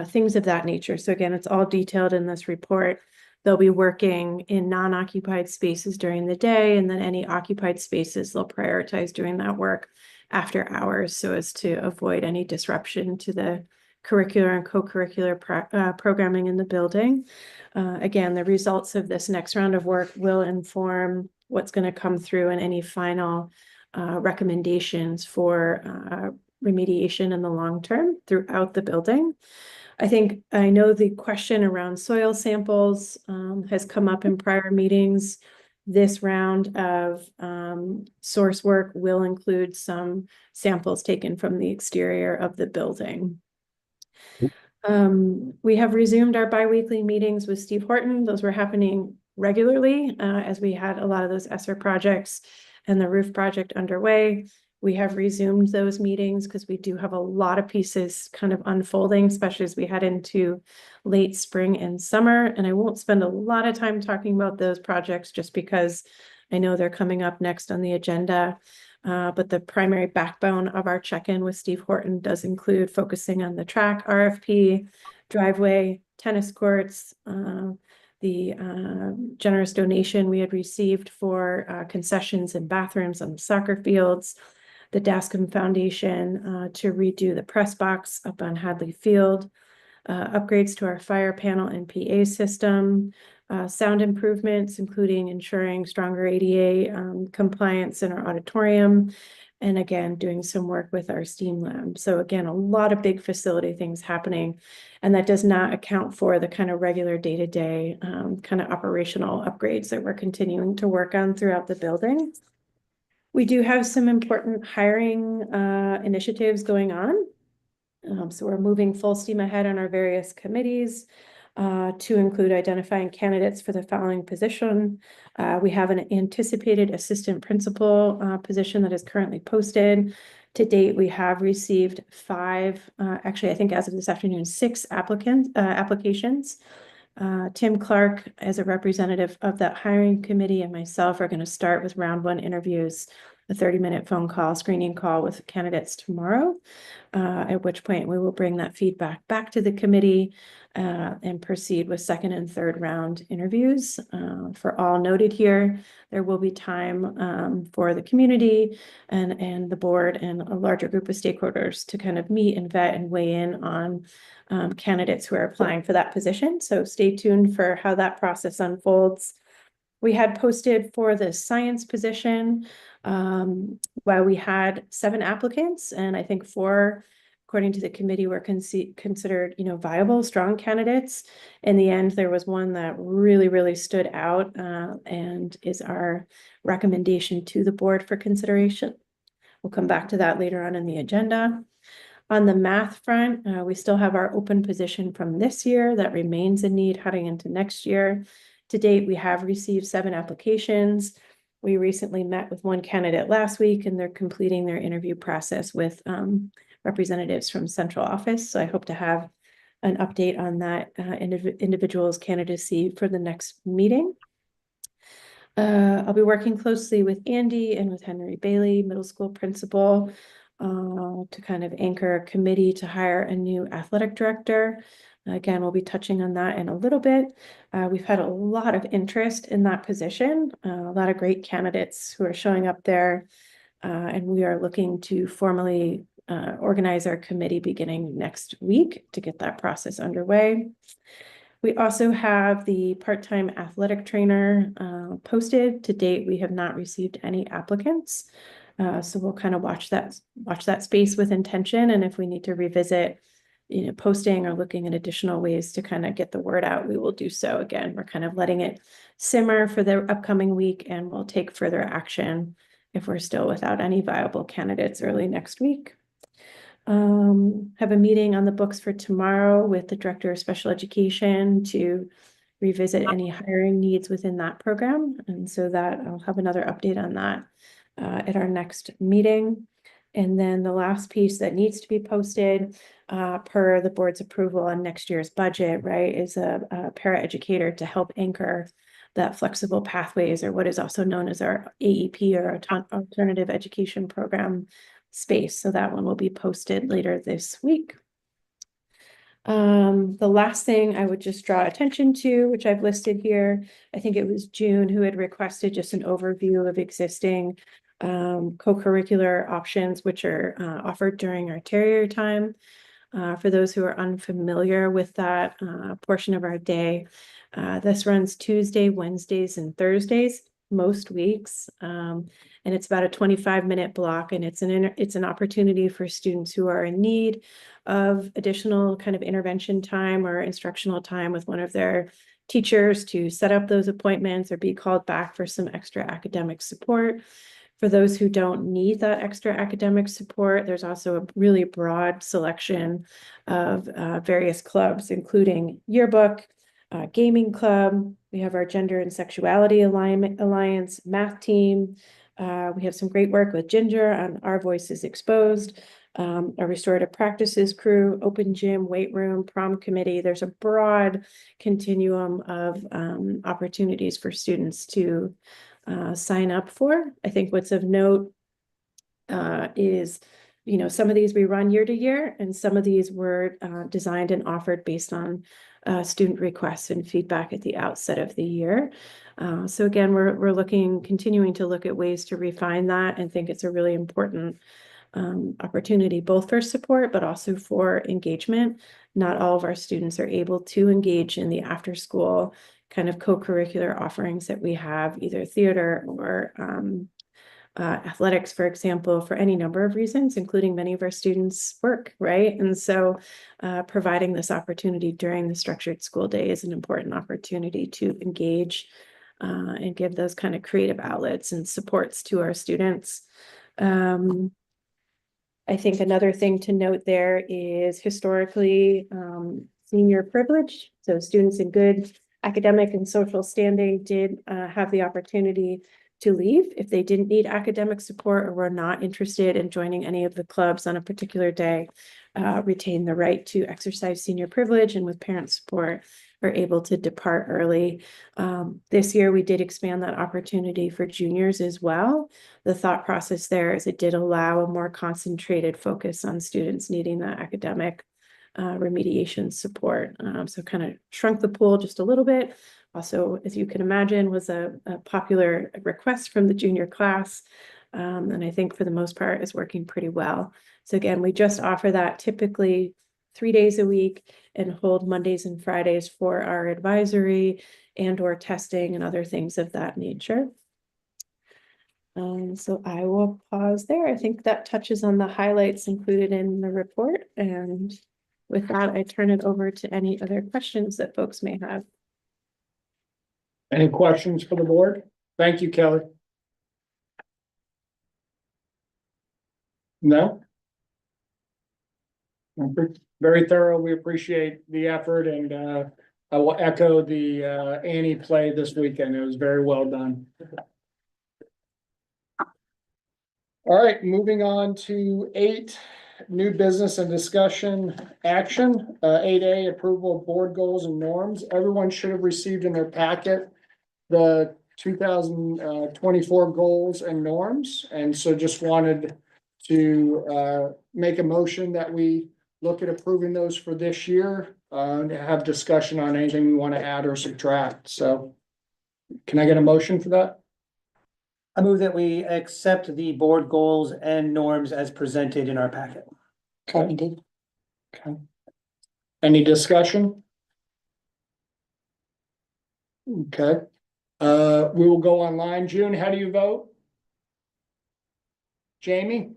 things of that nature. So again, it's all detailed in this report. They'll be working in non-occupied spaces during the day, and then any occupied spaces they'll prioritize doing that work after hours so as to avoid any disruption to the curricular and co-curricular programming in the building. Again, the results of this next round of work will inform what's going to come through and any final recommendations for remediation in the long term throughout the building. I know the question around soil samples has come up in prior meetings. This round of source work will include some samples taken from the exterior of the building. We have resumed our biweekly meetings with Steve Horton. Those were happening regularly as we had a lot of those ESSER projects and the roof project underway. We have resumed those meetings because we do have a lot of pieces kind of unfolding, especially as we head into late spring and summer. And I won't spend a lot of time talking about those projects just because I know they're coming up next on the agenda. But the primary backbone of our check-in with Steve Horton does include focusing on the track RFP, driveway, tennis courts, the generous donation we had received for concessions and bathrooms on the soccer fields, the Dascom Foundation to redo the press box up on Hadley Field, upgrades to our fire panel and PA system, sound improvements, including ensuring stronger ADA compliance in our auditorium, and again, doing some work with our STEAM lab. So again, a lot of big facility things happening, and that does not account for the kind of regular day-to-day kind of operational upgrades that we're continuing to work on throughout the building. We do have some important hiring initiatives going on. So we're moving full steam ahead on our various committees to include identifying candidates for the following position. We have an anticipated assistant principal position that is currently posted. To date, we have received 5, actually, I think as of this afternoon, 6 applications. Tim Clark, as a representative of that hiring committee, and myself are going to start with round 1 interviews, a 30-minute phone call, screening call with candidates tomorrow, at which point we will bring that feedback back to the committee and proceed with 2nd and 3rd round interviews. For all noted here, there will be time for the community and the board and a larger group of stakeholders to kind of meet and vet and weigh in on candidates who are applying for that position. So stay tuned for how that process unfolds. We had posted for the science position, while we had 7 applicants, and I think 4, according to the committee, were considered, viable, strong candidates. In the end, there was one that really stood out and is our recommendation to the board for consideration. We'll come back to that later on in the agenda. On the math front, we still have our open position from this year that remains in need heading into next year. To date, we have received 7 applications. We recently met with 1 candidate last week, and they're completing their interview process with representatives from central office. So I hope to have an update on that individual's candidacy for the next meeting. I'll be working closely with Andy and with Henry Bailey, middle school principal, to kind of anchor a committee to hire a new athletic director. Again, we'll be touching on that in a little bit. We've had a lot of interest in that position, a lot of great candidates who are showing up there, and we are looking to formally organize our committee beginning next week to get that process underway. We also have the part-time athletic trainer posted. To date, we have not received any applicants. So we'll kind of watch that space with intention, and if we need to revisit posting or looking at additional ways to kind of get the word out, we will do so. Again, we're kind of letting it simmer for the upcoming week, and we'll take further action if we're still without any viable candidates early next week. Have a meeting on the books for tomorrow with the Director of Special Education to revisit any hiring needs within that program. And so that I'll have another update on that at our next meeting. And then the last piece that needs to be posted per the board's approval on next year's budget, right, is a para-educator to help anchor that flexible pathways, or what is also known as our AEP, or alternative education program space. So that one will be posted later this week. The last thing I would just draw attention to, which I've listed here, I think it was June who had requested just an overview of existing co-curricular options which are offered during our Terrier time. For those who are unfamiliar with that portion of our day, this runs Tuesday, Wednesdays, and Thursdays most weeks. And it's about a 25-minute block, and it's an opportunity for students who are in need of additional kind of intervention time or instructional time with one of their teachers to set up those appointments or be called back for some extra academic support. For those who don't need that extra academic support, there's also a really broad selection of various clubs, including yearbook, gaming club. We have our Gender and Sexuality Alliance math team. We have some great work with Ginger on Our Voices Exposed, a restorative practices crew, open gym, weight room, prom committee. There's a broad continuum of opportunities for students to sign up for. I think what's of note is, some of these we run year to year, and some of these were designed and offered based on student requests and feedback at the outset of the year. So again, we're continuing to look at ways to refine that, and think it's a really important opportunity, both for support, but also for engagement. Not all of our students are able to engage in the after school kind of co-curricular offerings that we have, either theater or athletics, for example, for any number of reasons, including many of our students work, right? And so providing this opportunity during the structured school day is an important opportunity to engage and give those kind of creative outlets and supports to our students. I think another thing to note there is historically senior privilege. So students in good academic and social standing did have the opportunity to leave if they didn't need academic support or were not interested in joining any of the clubs on a particular day, retain the right to exercise senior privilege, and with parent support are able to depart early. This year, we did expand that opportunity for juniors as well. The thought process there is it did allow a more concentrated focus on students needing that academic remediation support. So kind of shrunk the pool just a little bit. Also, as you can imagine, was a popular request from the junior class. And I think for the most part is working pretty well. So again, we just offer that typically 3 days a week and hold Mondays and Fridays for our advisory and or testing and other things of that nature. So I will pause there. I think that touches on the highlights included in the report. And with that, I turn it over to any other questions that folks may have. Any questions for the board? Thank you, Kelly. No? Very thorough. We appreciate the effort, and I will echo the Annie play this weekend. It was very well done. All right, moving on to 8, new business and discussion action. 8A, approval of board goals and norms. Everyone should have received in their packet the 2024 goals and norms, and so just wanted to make a motion that we look at approving those for this year, and have discussion on anything we want to add or subtract. So can I get a motion for that? I move that we accept the board goals and norms as presented in our packet. Okay. Okay. Any discussion? Okay. We will go online. June, how do you vote? Jamie?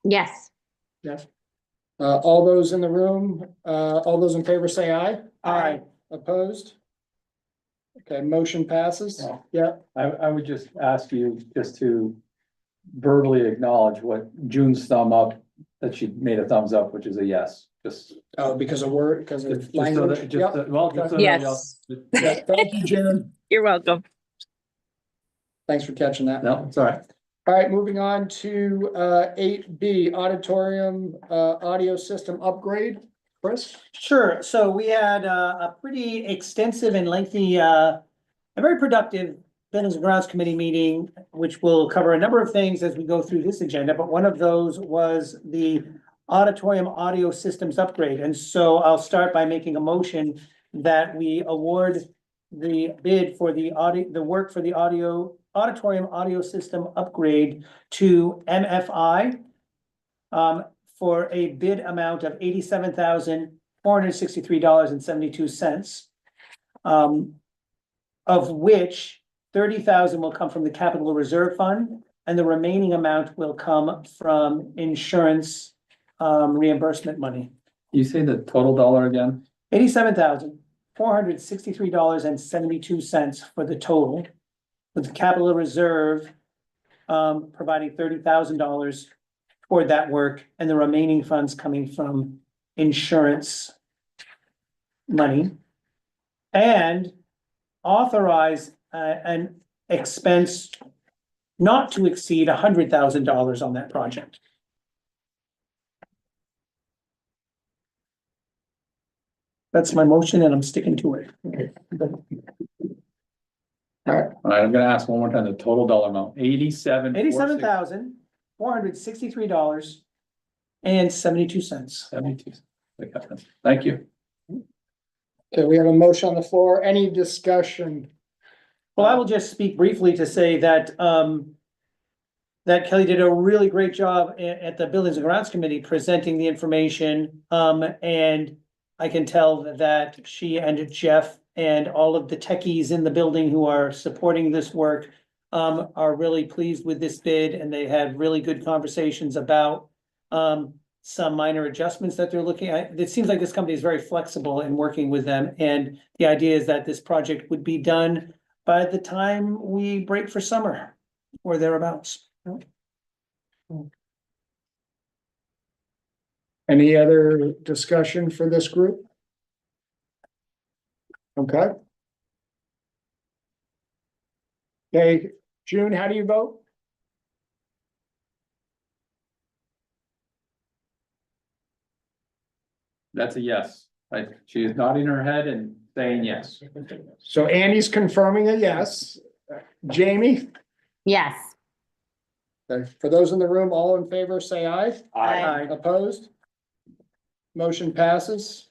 Yes. Yes. All those in the room, all those in favor say aye. Aye. Opposed? Okay, motion passes. No. Yeah, I would just ask you just to verbally acknowledge what June's thumb up, that she made a thumbs up, which is a yes, just. because of word, because of Just so language. that, Yep. well, just so Yes. everybody else- Yeah, thank you, June. You're welcome. Thanks for catching that. No, it's all right. All right, moving on to 8B, auditorium audio system upgrade. Chris? Sure. So we had a pretty extensive and lengthy, a very productive Buildings and Grounds Committee meeting, which will cover a number of things as we go through this agenda. But one of those was the auditorium audio systems upgrade. And so I'll start by making a motion that we award the bid for the work for the auditorium audio system upgrade to MFI for a bid amount of $87,463.72. Of which 30,000 will come from the capital reserve fund and the remaining amount will come from insurance reimbursement money. You say the total dollar again? $87,463.72 for the total, with the capital reserve providing $30,000 toward that work and the remaining funds coming from insurance money. And authorize an expense not to exceed $100,000 on that project. That's my motion and I'm sticking to it. All right, I'm gonna ask one more time, the total dollar amount, $87,463.72. 72. Thank you. Okay, we have a motion on the floor. Any discussion? Well, I will just speak briefly to say that that Kelly did a really great job at the Buildings and Grounds Committee presenting the information. And I can tell that she and Jeff and all of the techies in the building who are supporting this work are really pleased with this bid, and they had really good conversations about some minor adjustments that they're looking at. It seems like this company is very flexible in working with them, and the idea is that this project would be done by the time we break for summer or thereabouts. Any other discussion for this group? Okay. Okay, June, how do you vote? That's a yes. She is nodding her head and saying yes. So Andy's confirming a yes. Jamie? Yes. Okay, for those in the room, all in favor, say aye. Aye. Opposed? Motion passes.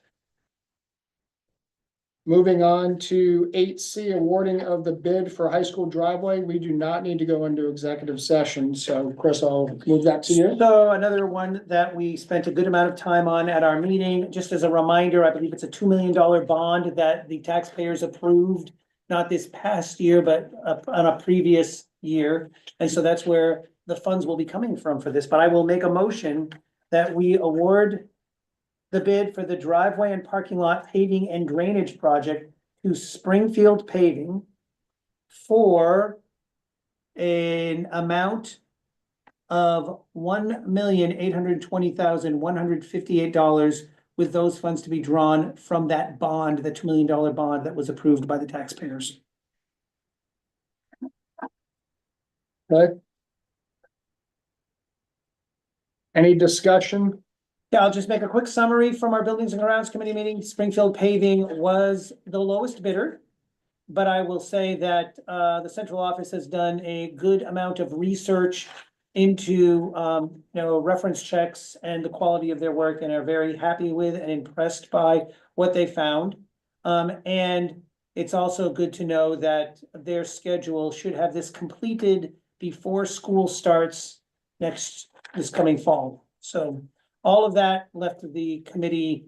Moving on to 8C, awarding of the bid for high school driveway. We do not need to go into executive session, so Chris, I'll move that to you. So another one that we spent a good amount of time on at our meeting. Just as a reminder, I believe it's a $2 million bond that the taxpayers approved, not this past year, but on a previous year. And so that's where the funds will be coming from for this, but I will make a motion that we award the bid for the driveway and parking lot paving and drainage project to Springfield Paving for an amount of $1,820,158, with those funds to be drawn from that bond, the $2 million bond that was approved by the taxpayers. Okay. Any discussion? Yeah, I'll just make a quick summary from our Buildings and Grounds Committee meeting. Springfield Paving was the lowest bidder. But I will say that the central office has done a good amount of research into reference checks and the quality of their work, and are very happy with and impressed by what they found. And it's also good to know that their schedule should have this completed before school starts this coming fall. So all of that left the committee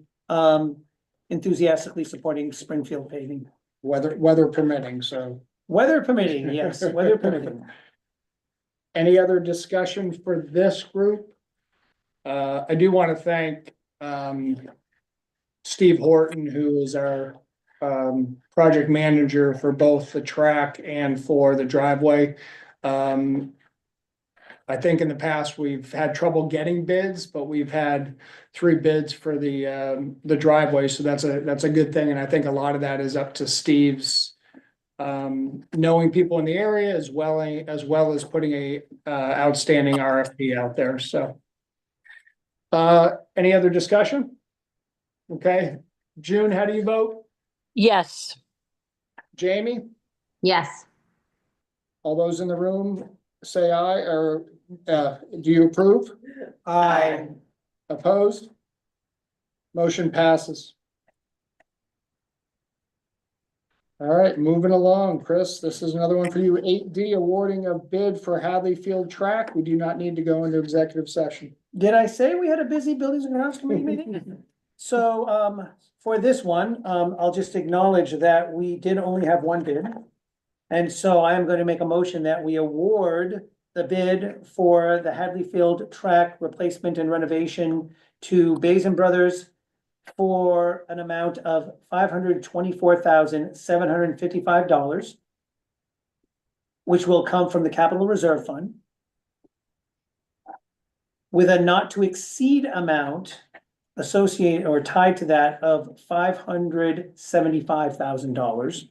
enthusiastically supporting Springfield Paving. Weather permitting, so. Weather permitting, yes, weather permitting. Any other discussion for this group? I do want to thank Steve Horton, who is our project manager for both the track and for the driveway. I think in the past, we've had trouble getting bids, but we've had 3 bids for the driveway, so that's a good thing, and I think a lot of that is up to Steve's knowing people in the area as well as putting a outstanding RFP out there, so. Any other discussion? Okay, June, how do you vote? Yes. Jamie? Yes. All those in the room say aye, or do you approve? Aye. Opposed? Motion passes. All right, moving along, Chris, this is another one for you. 8D, awarding of bid for Hadley Field Track. We do not need to go into executive session. Did I say we had a busy Buildings and Grounds Committee meeting? So, for this one, I'll just acknowledge that we did only have one bid. And so I am going to make a motion that we award the bid for the Hadley Field track replacement and renovation to Basin Brothers for an amount of $524,755, which will come from the Capital Reserve Fund, with a not to exceed amount associated or tied to that of $575,000.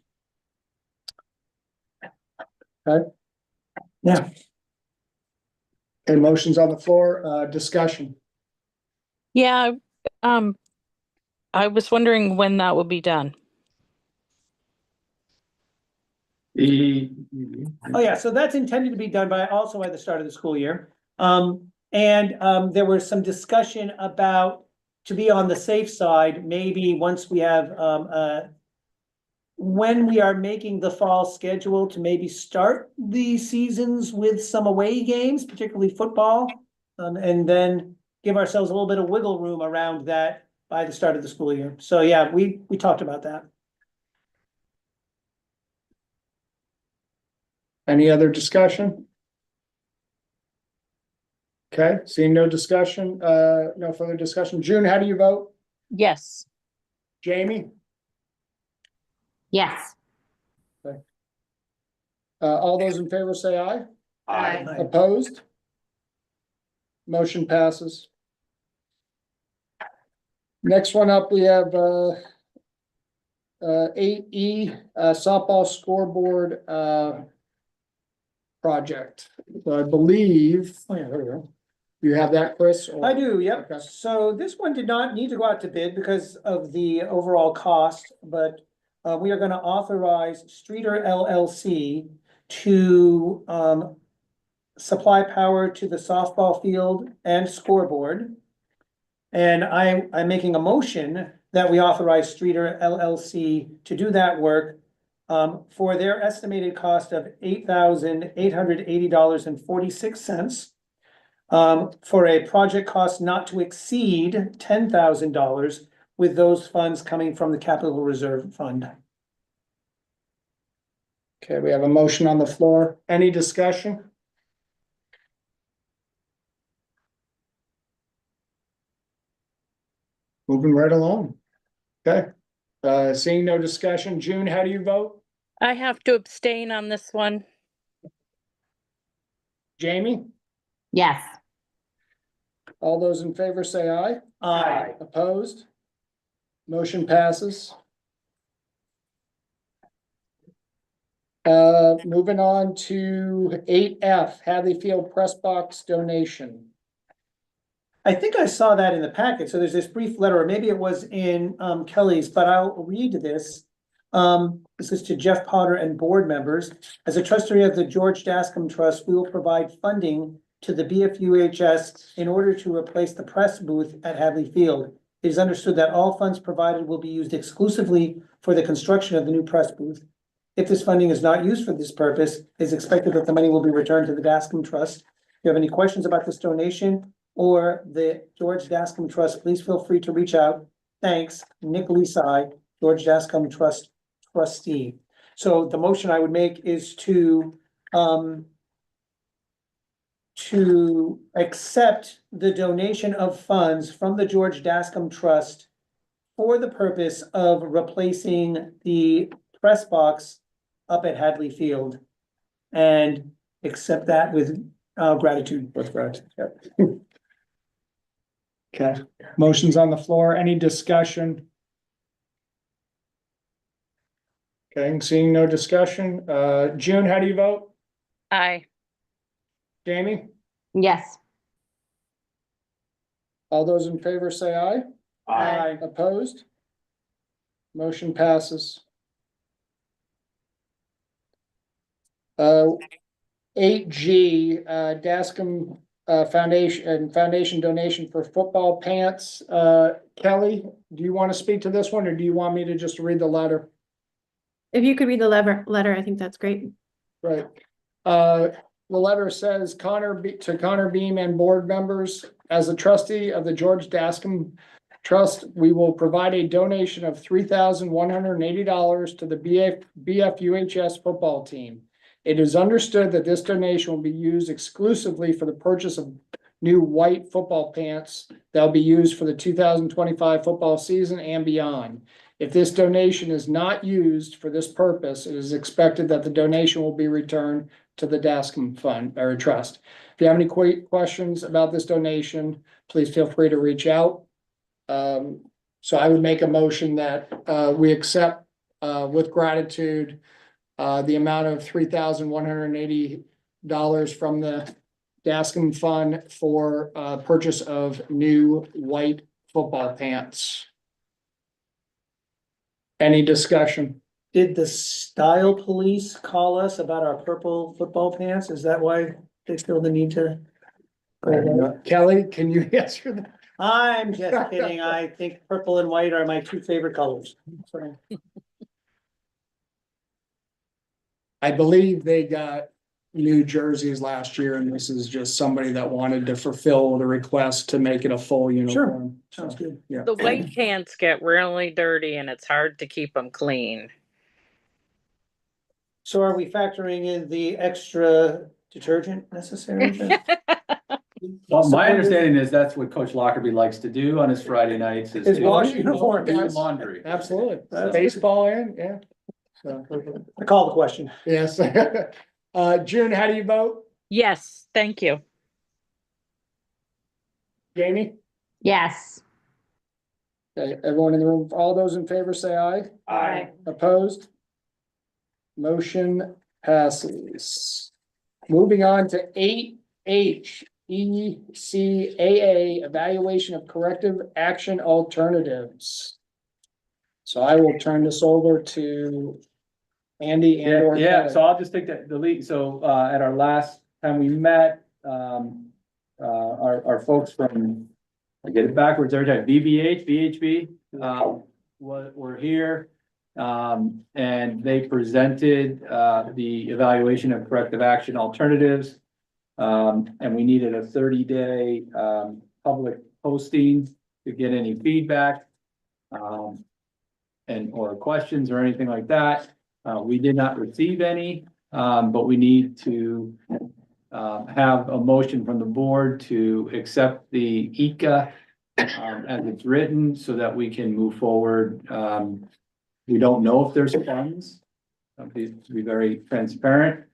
Okay. Yeah. Okay, motions on the floor, discussion. Yeah, I was wondering when that will be done. Oh, yeah, so that's intended to be done by also at the start of the school year. There was some discussion about, to be on the safe side, maybe once we have, when we are making the fall schedule, to maybe start the seasons with some away games, particularly football. And then give ourselves a little bit of wiggle room around that by the start of the school year. So yeah, we talked about that. Any other discussion? Okay, seeing no discussion, no further discussion. June, how do you vote? Yes. Jamie? Yes. All those in favor say aye. Aye. Opposed? Motion passes. Next one up, we have 8E, softball scoreboard project. So I believe, oh yeah, there we go. You have that, Chris? or- I do, yep. Okay. So this one did not need to go out to bid because of the overall cost, but we are gonna authorize Streeter LLC to supply power to the softball field and scoreboard. And I'm making a motion that we authorize Streeter LLC to do that work for their estimated cost of $8,880.46. For a project cost not to exceed $10,000, with those funds coming from the Capital Reserve Fund. Okay, we have a motion on the floor. Any discussion? Moving right along. Okay, seeing no discussion. June, how do you vote? I have to abstain on this one. Jamie? Yes. All those in favor say aye. Aye. Opposed? Motion passes. Moving on to 8F, Hadley Field Press Box donation. I think I saw that in the packet, so there's this brief letter, or maybe it was in Kelly's, but I'll read this. This is to Jeff Potter and board members. As a trustee of the George Dascom Trust, we will provide funding to the BFUHS in order to replace the press booth at Hadley Field. It is understood that all funds provided will be used exclusively for the construction of the new press booth. If this funding is not used for this purpose, it is expected that the money will be returned to the Dascom Trust. If you have any questions about this donation or the George Dascom Trust, please feel free to reach out. Thanks, Nick Lisai, George Dascom Trust trustee. So the motion I would make is to accept the donation of funds from the George Dascom Trust for the purpose of replacing the press box up at Hadley Field, and accept that with gratitude. With gratitude, yep. Okay, motion's on the floor. Any discussion? Okay, seeing no discussion. June, how do you vote? Aye. Jamie? Yes. All those in favor say aye. Aye. Opposed? Motion passes. 8G, Dascom foundation donation for football pants. Kelly, do you want to speak to this one, or do you want me to just read the letter? If you could read the letter, I think that's great. Right. The letter says to Connor Beam and board members, as a trustee of the George Dascom Trust, we will provide a donation of $3,180 to the BFUHS football team. It is understood that this donation will be used exclusively for the purchase of new white football pants that will be used for the 2025 football season and beyond. If this donation is not used for this purpose, it is expected that the donation will be returned to the Dascom Fund or Trust. If you have any questions about this donation, please feel free to reach out. So I would make a motion that we accept with gratitude the amount of $3,180 from the Dascom Fund for purchase of new white football pants. Any discussion? Did the style police call us about our purple football pants? Is that why they feel the need to? Kelly, can you answer that? I'm just kidding. I think purple and white are my two favorite colors. I believe they got new jerseys last year, and this is just somebody that wanted to fulfill the request to make it a full uniform. Sounds good. Yeah. The white pants get really dirty and it's hard to keep them clean. So are we factoring in the extra detergent necessary? Well, my understanding is that's what Coach Lockerbie likes to do on his Friday nights is Is to wash do uniform. laundry. Absolutely. That's- Baseball in, yeah. So, I call the question. yes. June, how do you vote? Yes, thank you. Jamie? Yes. Okay, everyone in the room, all those in favor say aye. Aye. Opposed? Motion passes. Moving on to 8H, ECAA, evaluation of corrective action alternatives. So I will turn this over to Andy and or Yeah, Kelly. so I'll just take the lead. So, at our last time we met, our folks from, I get it backwards every time, VHB, were here. And they presented, the evaluation of corrective action alternatives. And we needed a 30-day, public posting to get any feedback. And or questions or anything like that. We did not receive any, but we need to have a motion from the board to accept the ECA as it's written so that we can move forward. We don't know if there's funds, to be very transparent.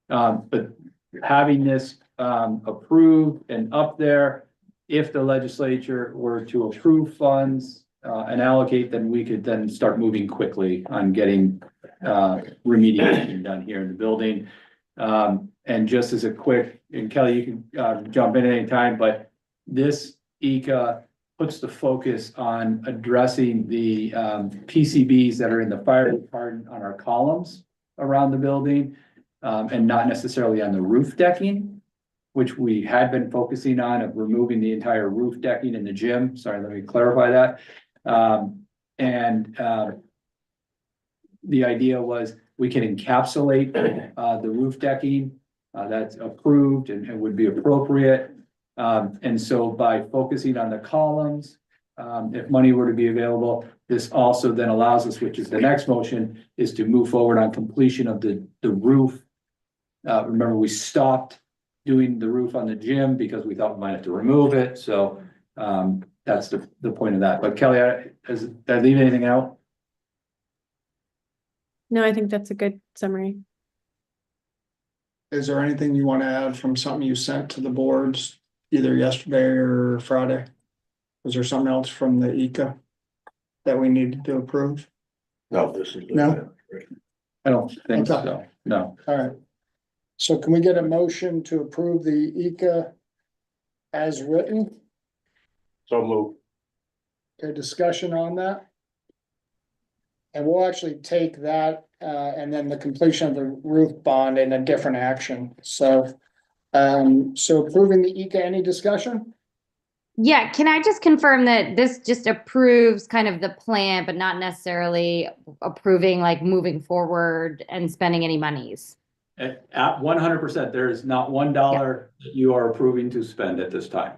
But having this approved and up there, if the legislature were to approve funds and allocate, then we could then start moving quickly on getting remediation done here in the building. And just as a quick, and Kelly, you can jump in at any time, but this ECA puts the focus on addressing the PCBs that are in the fire department on our columns around the building, and not necessarily on the roof decking, which we had been focusing on of removing the entire roof decking in the gym. Sorry, let me clarify that. The idea was we can encapsulate the roof decking that's approved and would be appropriate. And so by focusing on the columns, if money were to be available, this also then allows us, which is the next motion, is to move forward on completion of the roof. Remember, we stopped doing the roof on the gym because we thought we might have to remove it. So that's the point of that. But Kelly, did I leave anything out? No, I think that's a good summary. Is there anything you want to add from something you sent to the boards either yesterday or Friday? Was there something else from the ECA that we needed to approve? No, this is. No. I don't think Okay. so, no. All right. So can we get a motion to approve the ECA as written? So move. Okay, discussion on that? And we'll actually take that and then the completion of the roof bond in a different action. So So approving the ECA, any discussion? Yeah, can I just confirm that this just approves kind of the plan, but not necessarily approving like moving forward and spending any monies? At 100%, there is not $1 that you are approving to spend at this time.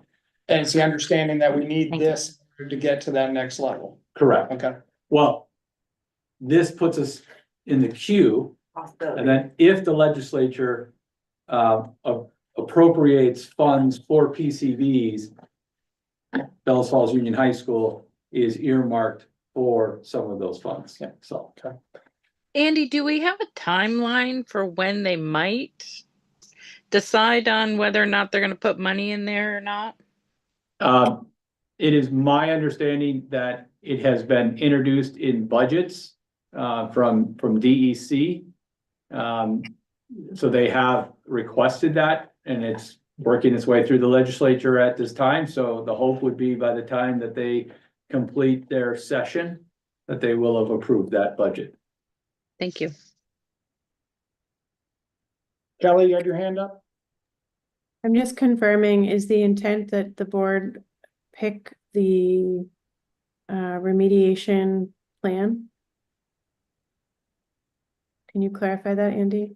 And it's the understanding that we need Thank you. this to get to that next level. Correct. Okay. Well, this puts us in the queue, and then if the legislature appropriates funds for PCVs, Bellows Falls Union High School is earmarked for some of those funds. Yeah. So, Okay. Andy, do we have a timeline for when they might decide on whether or not they're gonna put money in there or not? it is my understanding that it has been introduced in budgets from DEC. So they have requested that, and it's working its way through the legislature at this time. So the hope would be by the time that they complete their session, that they will have approved that budget. Thank you. Kelly, you had your hand up? I'm just confirming, is the intent that the board pick the remediation plan? Can you clarify that, Andy?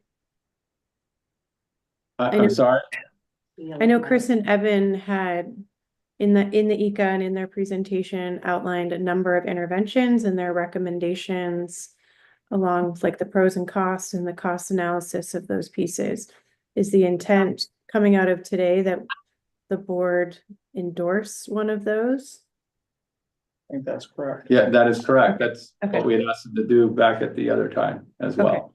I know- I'm sorry. I know Chris and Evan had in the ECA and in their presentation outlined a number of interventions and their recommendations along with like the pros and costs and the cost analysis of those pieces. Is the intent coming out of today that the board endorse one of those? I think that's correct. Yeah, that is correct. That's Okay. what we had asked them to do back at the other time as Okay. well.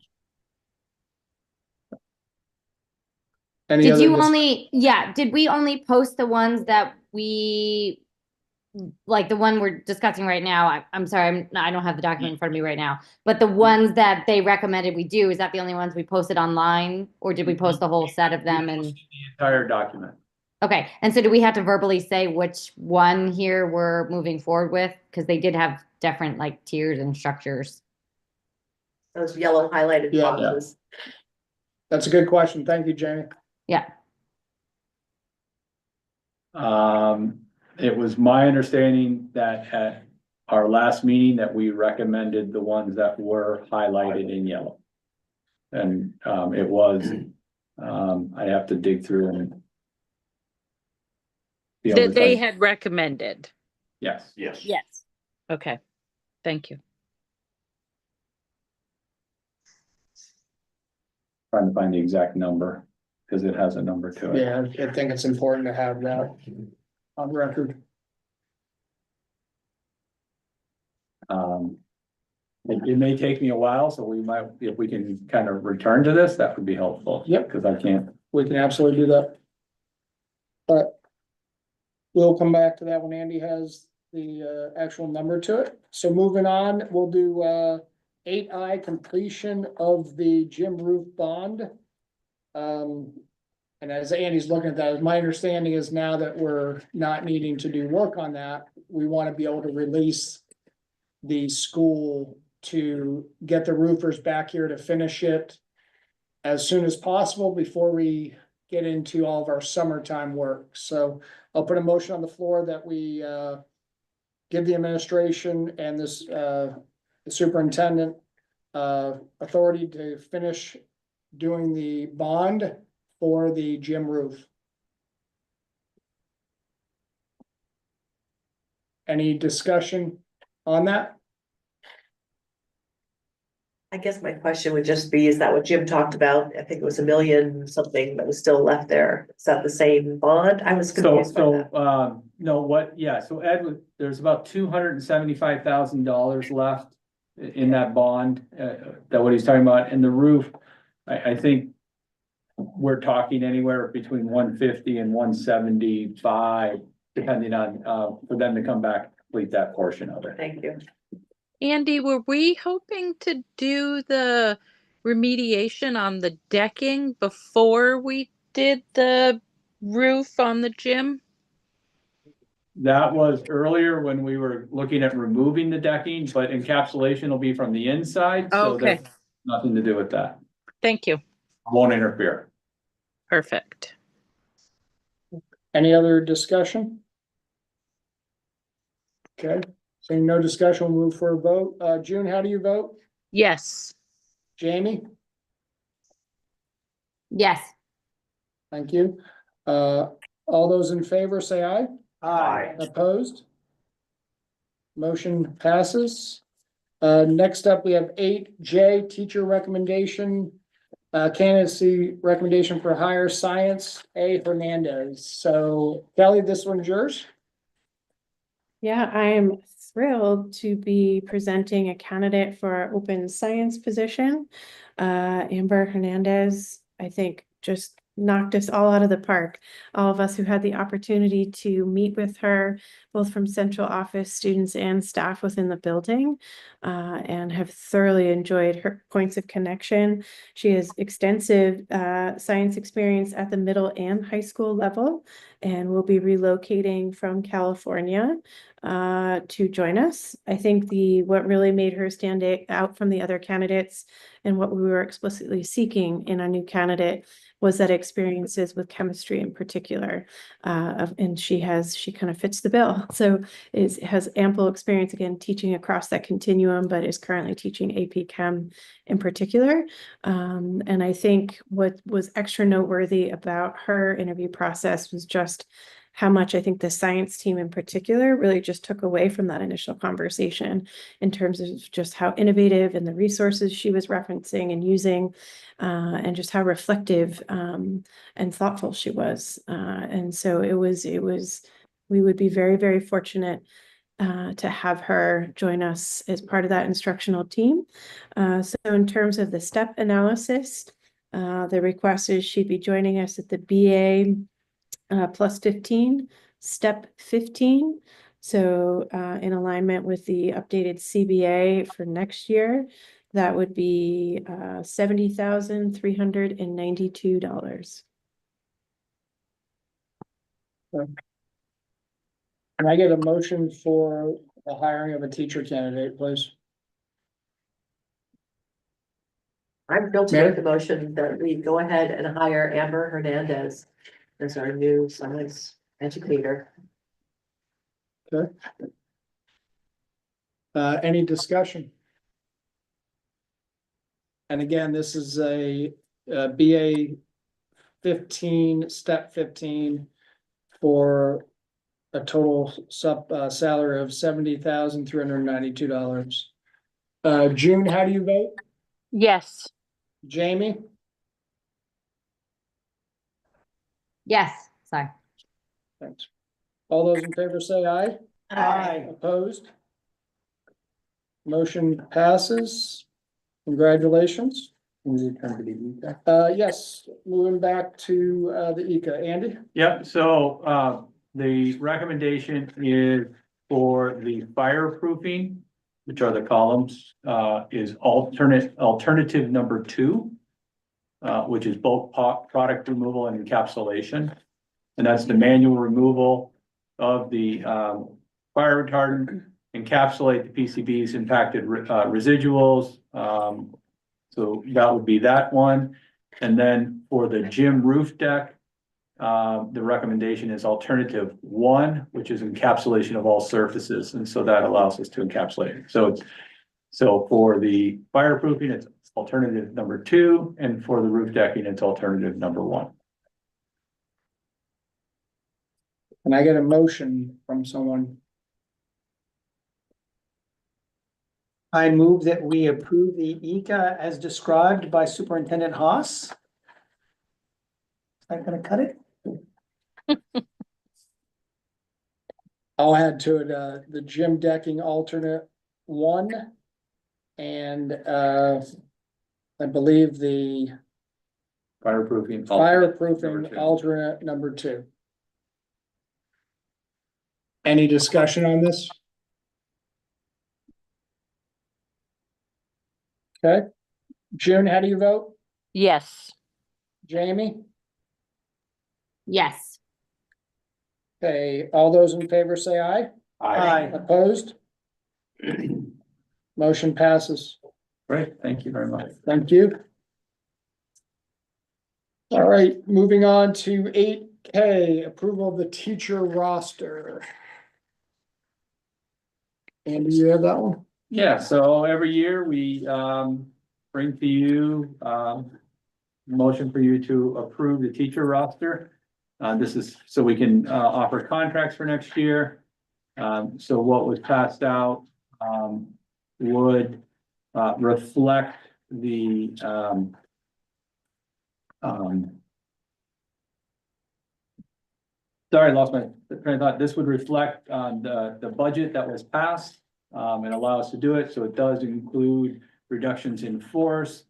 Any Did other you only, yeah, did we only post the ones that we, like the one we're discussing right now? I'm sorry, I don't have the document in front of me right now. But the ones that they recommended we do, is that the only ones we posted online? Or did we post the whole set of them and? The entire document. Okay, and so do we have to verbally say which one here we're moving forward with? Because they did have different like tiers and structures. Those yellow highlighted Yeah. boxes. That's a good question. Thank you, Jamie. Yeah, It was my understanding that at our last meeting that we recommended the ones that were highlighted in yellow. And, it was, I'd have to dig through and. be able to That they tell you. had recommended. Yes. Yes. Yes. Okay, thank you. Trying to find the exact number, because it has a number to it. Yeah, I think it's important to have that on record. It may take me a while, so we might, if we can kind of return to this, that would be helpful. Yep. Because I can't. We can absolutely do that. But we'll come back to that when Andy has the actual number to it. So moving on, we'll do 8I, completion of the gym roof bond. And as Andy's looking at that, my understanding is now that we're not needing to do work on that, we want to be able to release the school to get the roofers back here to finish it as soon as possible before we get into all of our summertime work. So I'll put a motion on the floor that we give the administration and this the superintendent authority to finish doing the bond for the gym roof. Any discussion on that? I guess my question would just be, is that what Jim talked about? I think it was $1 million something that was still left there. Is that the same bond? I was So, confused by that. no, so Ed, there's about $275,000 left in that bond, that what he's talking about, and the roof, I think we're talking anywhere between 150 and 175, depending on, for them to come back, complete that portion of it. Thank you. Andy, were we hoping to do the remediation on the decking before we did the roof on the gym? That was earlier when we were looking at removing the decking, but encapsulation will be from the inside, so Okay. that's nothing to do with that. Thank you. Won't interfere. Perfect. Any other discussion? Okay, seeing no discussion, we'll move for a vote. June, how do you vote? Yes. Jamie? Yes. Thank you. All those in favor, say aye. Aye. Opposed? Motion passes. Next up, we have 8J, teacher recommendation. Candidacy recommendation for hire science, A Hernandez. So Kelly, this one's yours. Yeah, I am thrilled to be presenting a candidate for our open science position. Amber Hernandez, I think, just knocked us all out of the park. All of us who had the opportunity to meet with her, both from central office students and staff within the building, and have thoroughly enjoyed her points of connection. She has extensive science experience at the middle and high school level, and will be relocating from California to join us. I think what really made her stand out from the other candidates and what we were explicitly seeking in a new candidate was that experiences with chemistry in particular. And she kind of fits the bill. So has ample experience, again, teaching across that continuum, but is currently teaching AP Chem in particular. And I think what was extra noteworthy about her interview process was just how much I think the science team in particular really just took away from that initial conversation in terms of just how innovative and the resources she was referencing and using, and just how reflective and thoughtful she was. And so we would be very, very fortunate to have her join us as part of that instructional team. So in terms of the step analysis, the request is she'd be joining us at the BA plus 15, step 15. So in alignment with the updated CBA for next year, that would be $70,392. Can I get a motion for the hiring of a teacher candidate, please? I'm built to make the motion that we go ahead and hire Amber Hernandez as our new science educator. Any discussion? And again, this is a BA 15, step 15 for a total salary of $70,392. June, how do you vote? Yes. Jamie? Yes. Sorry. Thanks. All those in favor say aye. Aye. Opposed? Motion passes. Congratulations. Yes, moving back to the ECA. Andy? Yep, so the recommendation is for the fireproofing, which are the columns, is alternative number 2. Which is bulk product removal and encapsulation. And that's the manual removal of the fire retardant, encapsulate the PCBs impacted residuals. So that would be that one. And then for the gym roof deck, the recommendation is alternative 1, which is encapsulation of all surfaces. And so that allows us to encapsulate it. So for the fireproofing, it's alternative number 2, and for the roof decking, it's alternative number 1. Can I get a motion from someone? I move that we approve the ECA as described by Superintendent Haas. Is that gonna cut it? I'll add to it, the gym decking alternate 1. And I believe the fireproofing alternate number 2. Any discussion on this? Okay, June, how do you vote? Yes. Jamie? Yes. Okay, all those in favor say aye. Aye. Opposed? Motion passes. Great, thank you very much. Thank you. All right, moving on to Okay, approval of the teacher roster. Andy, you have that one? Yeah, so every year we bring to you motion for you to approve the teacher roster. This is so we can offer contracts for next year. So what was passed out would reflect the sorry, I lost my train of thought. This would reflect the budget that was passed and allow us to do it. So it does include reductions in force.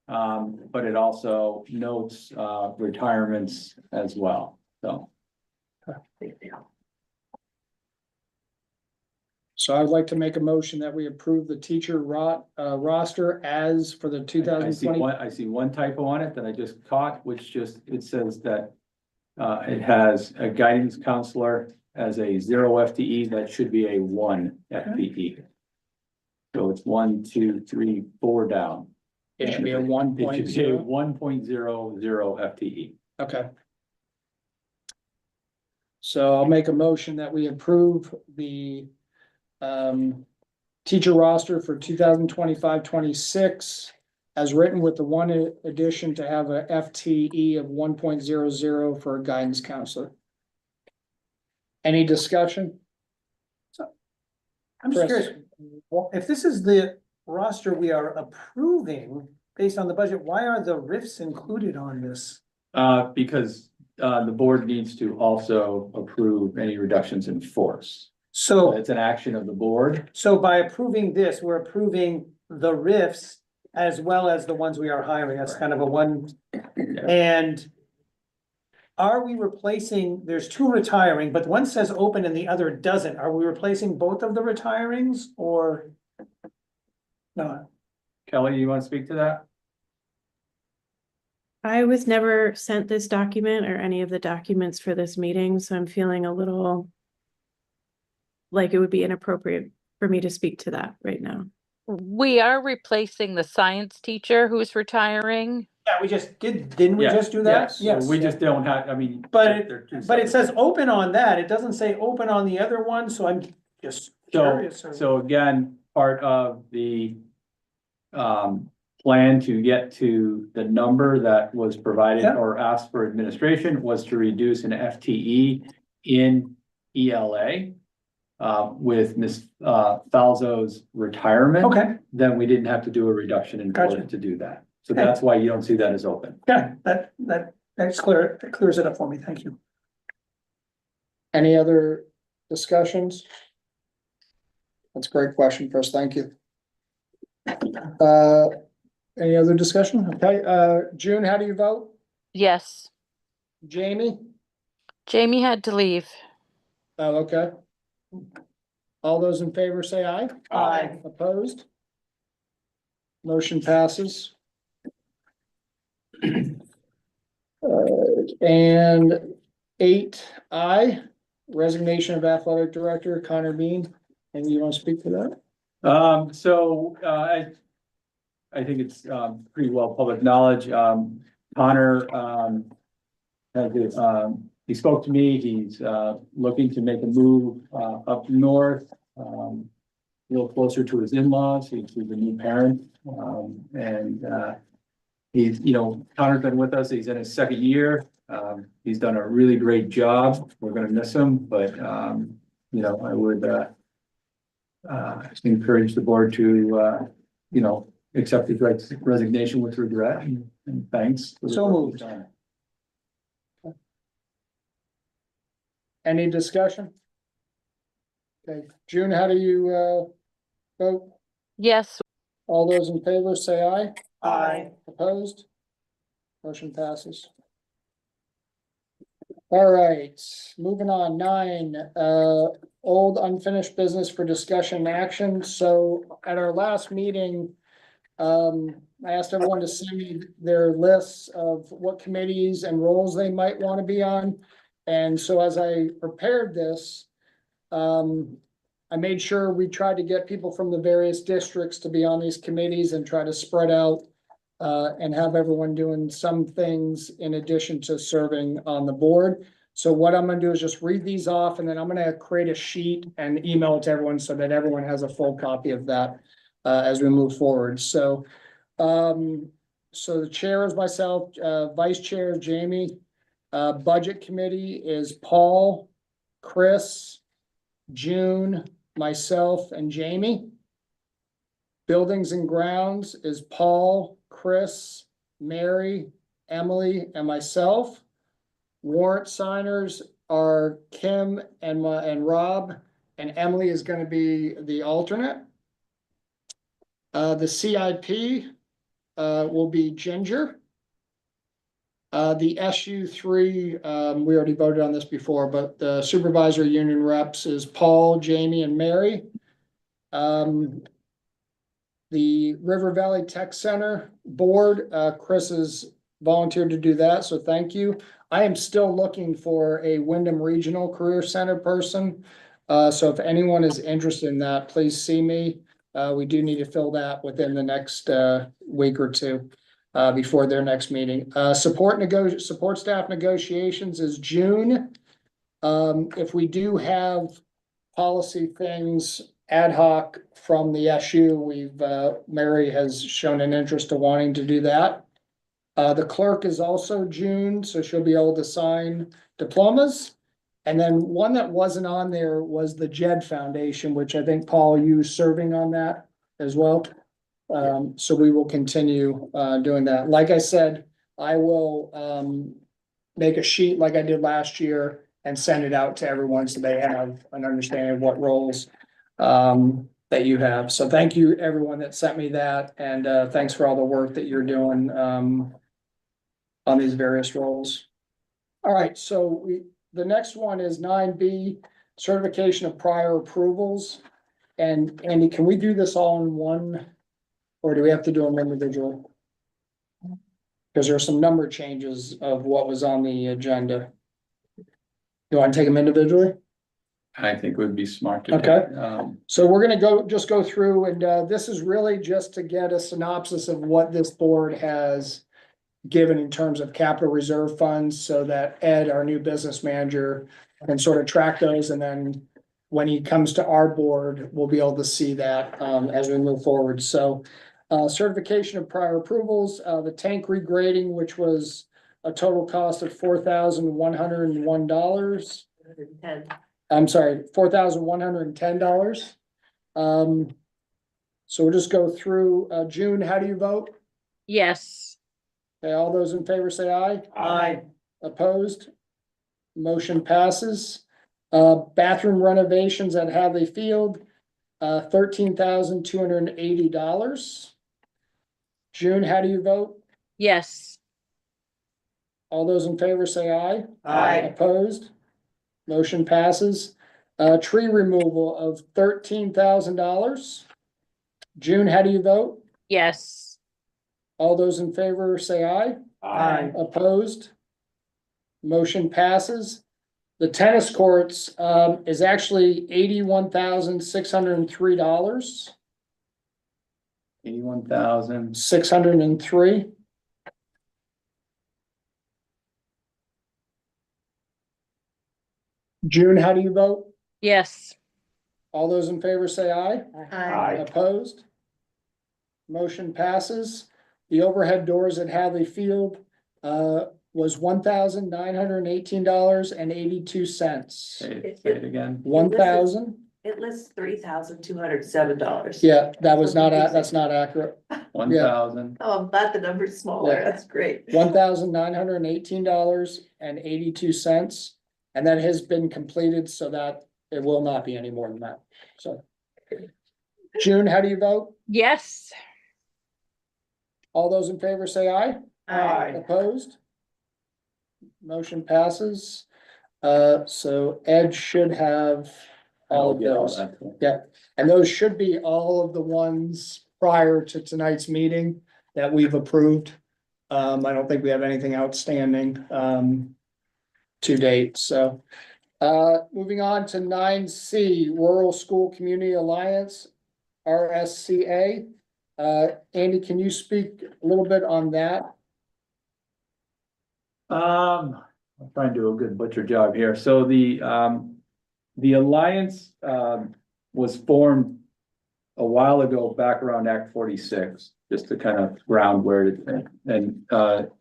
But it also notes retirements as well, so. So I'd like to make a motion that we approve the teacher roster as for the two I thousand see twenty. I see one typo on it that I just caught, which just, it says that it has a guidance counselor as a 0 FTE, that should be a 1 FTE. So it's 1, 2, 3, 4 down. It should be a one It point should be a zero. 1.00 FTE. Okay. So I'll make a motion that we approve the teacher roster for 2025-26 as written, with the one addition to have a FTE of 1.00 for a guidance counselor. Any discussion? I'm just Chris. curious, well, if this is the roster we are approving based on the budget, why are the RIFs included on this? Because the board needs to also approve any reductions in force. So, It's an action of the board. so by approving this, we're approving the RIFs as well as the ones we are hiring. That's kind of a one. And are we replacing, there's 2 retiring, but one says open and the other doesn't. Are we replacing both of the retirings or? No, Kelly, you want to speak to that? I was never sent this document or any of the documents for this meeting, so I'm feeling a little like it would be inappropriate for me to speak to that right now. We are replacing the science teacher who's retiring. yeah, we just didn't we Yeah, just do that? So we just don't have, I mean. But they're two But it separate says open on that. It doesn't say open on the other one, so I'm just So, curious. so again, part of the plan to get to the number that was provided Yeah. or asked for administration was to reduce an FTE in ELA. With Ms. Falzo's retirement. Okay, Then we didn't have to do a reduction in force Gotcha. to do that. So Okay. that's why you don't see that as open. yeah, that's clear. That clears it up for me. Thank you. Any other discussions? That's a great question, Chris. Thank you. Any other discussion? Okay, June, how do you vote? Yes, Jamie? Jamie had to leave. Oh, okay. All those in favor say aye. Aye. Opposed? Motion passes. And 8I, resignation of athletic director Connor Bean. And you want to speak to that? I think it's pretty well public knowledge. Connor he spoke to me. He's looking to make a move up north, a little closer to his in-laws. He's a new parent, and he's, Connor's been with us. He's in his 2nd year. He's done a really great job. We're going to miss him, but I would encourage the board to accept his resignation with regret and thanks. for the So work moved. he's done. Any discussion? Okay, June, how do you vote? Yes, All those in favor say aye. Aye. Opposed? Motion passes. All right, moving on, 9, old unfinished business for discussion and action. So at our last meeting, I asked everyone to send me their lists of what committees and roles they might want to be on. And so as I prepared this, I made sure we tried to get people from the various districts to be on these committees and try to spread out and have everyone doing some things in addition to serving on the board. So what I'm gonna do is just read these off and then I'm gonna create a sheet and email it to everyone so that everyone has a full copy of that as we move forward. So the chair is myself, vice chair is Jamie. Budget committee is Paul, Chris, June, myself, and Jamie. Buildings and grounds is Paul, Chris, Mary, Emily, and myself. Warrant signers are Kim and Rob, and Emily is gonna be the alternate. The CIP will be Ginger. The SU3, we already voted on this before, but the supervisor union reps is Paul, Jamie, and Mary. The River Valley Tech Center Board, Chris has volunteered to do that, so thank you. I am still looking for a Wyndham Regional Career Center person. So if anyone is interested in that, please see me. We do need to fill that within the next week or two before their next meeting. Support staff negotiations is June. If we do have policy things ad hoc from the SU, Mary has shown an interest in wanting to do that. The clerk is also June, so she'll be able to sign diplomas. And then one that wasn't on there was the JED Foundation, which I think, Paul, you serving on that as well. So we will continue doing that. Like I said, I will make a sheet like I did last year and send it out to everyone so they have an understanding of what roles that you have. So thank you, everyone that sent me that, and thanks for all the work that you're doing on these various roles. All right, so the next one is 9B, certification of prior approvals. And Andy, can we do this all in one, or do we have to do them individually? Because there are some number changes of what was on the agenda. You want to take them individually? I think it would be smart to. Okay. So we're gonna just go through, and this is really just to get a synopsis of what this board has given in terms of capital reserve funds, so that Ed, our new business manager, can sort of track those, and then when he comes to our board, we'll be able to see that as we move forward. So certification of prior approvals, the tank regrading, which was a total cost of $4,101. I'm sorry, $4,110. So we'll just go through, June, how do you vote? Yes. Okay, all those in favor say aye. Aye. Opposed? Motion passes. Bathroom renovations at Hadley Field, $13,280. June, how do you vote? Yes. All those in favor say aye. Aye. Opposed? Motion passes. Tree removal of $13,000. June, how do you vote? Yes. All those in favor say aye. Aye. Opposed? Motion passes. The tennis courts is actually $81,603. 81,000. 603. June, how do you vote? Yes. All those in favor say aye. Aye. Opposed? Motion passes. The overhead doors at Hadley Field was $1,918.82. Say it again. 1,000? It lists $3,207. Yeah, that's not accurate. 1,000. Oh, I'm glad the number's smaller, Yeah. that's great. $1,918.82. And that has been completed so that it will not be any more than that. So. June, how do you vote? Yes. All those in favor say aye. Aye. Opposed? Motion passes. So Ed should have all of those. Yeah, and those should be all of the ones prior to tonight's meeting that we've approved. I don't think we have anything outstanding to date, so. Moving on to 9C, Rural School Community Alliance, RSCA. Andy, can you speak a little bit on that? I'll try and do a good butcher job here. So the alliance, was formed a while ago, back around Act 46, just to kind of ground where it, and,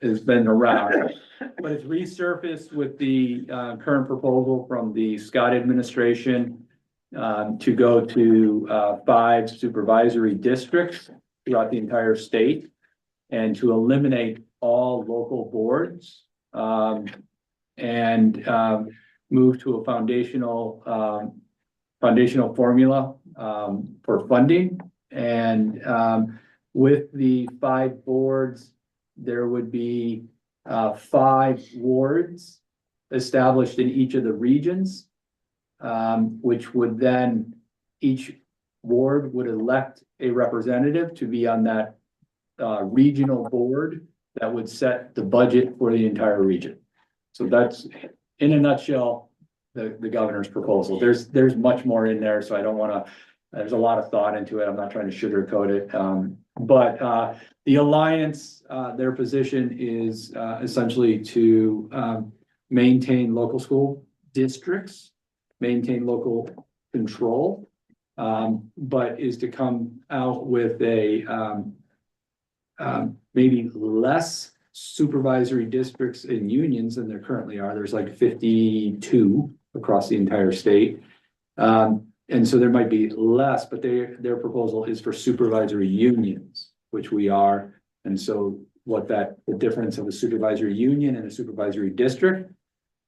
has been around. But it's resurfaced with the, current proposal from the Scott administration, to go to, 5 supervisory districts throughout the entire state and to eliminate all local boards, and move to a foundational formula for funding. And with the 5 boards, there would be 5 wards established in each of the regions, which would then, each ward would elect a representative to be on that regional board that would set the budget for the entire region. So that's, in a nutshell, the governor's proposal. There's much more in there, so I don't wanna, there's a lot of thought into it. I'm not trying to sugarcoat it. But the alliance, their position is essentially to maintain local school districts, maintain local control, but is to come out with a maybe less supervisory districts and unions than there currently are. There's like 52 across the entire state. And so there might be less, but their proposal is for supervisory unions, which we are. And so the difference of a supervisory union and a supervisory district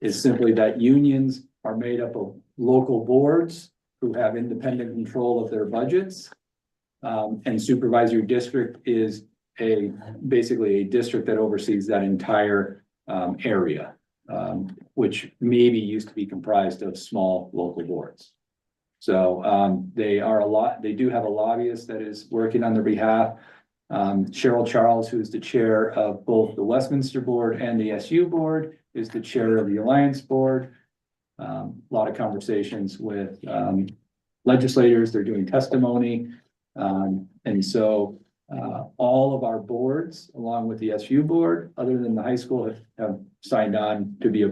is simply that unions are made up of local boards who have independent control of their budgets. And supervisory district is basically a district that oversees that entire area, which maybe used to be comprised of small local boards. So they do have a lobbyist that is working on their behalf. Cheryl Charles, who is the chair of both the Westminster Board and the SU Board, is the chair of the Alliance Board. A lot of conversations with legislators, they're doing testimony. And so all of our boards, along with the SU board, other than the high school, have signed on to be a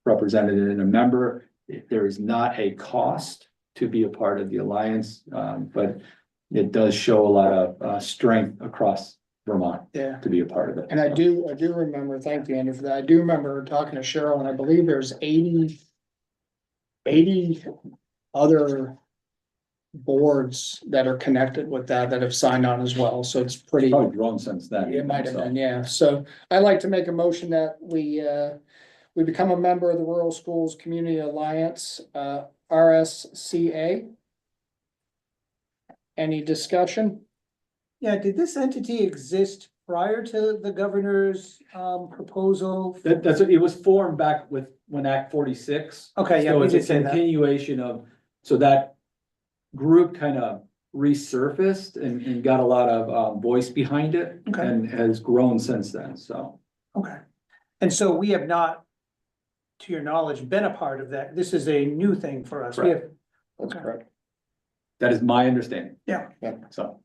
representative and a member. There is not a cost to be a part of the alliance, but it does show a lot of strength across Vermont Yeah. to be a part of it. And I do remember, thank you, Andrew, for that. I do remember talking to Cheryl, and I believe there's 80 other boards that are connected with that have signed on as well. So it's pretty, Probably grown since then. it might have so. been, yeah. So I'd like to make a motion that we become a member of the Rural Schools Community Alliance, RSCA. Any discussion? Yeah, did this entity exist prior to the governor's proposal? It was formed back when Act 46. Okay, yeah, So we it's a did say that. continuation of, so that group kind of resurfaced and got a lot of voice behind it Okay. and has grown since then, so. Okay. And so we have not, to your knowledge, been a part of that. This is a new thing for us. We have, That's correct. That is my understanding. Yeah. Yeah. So,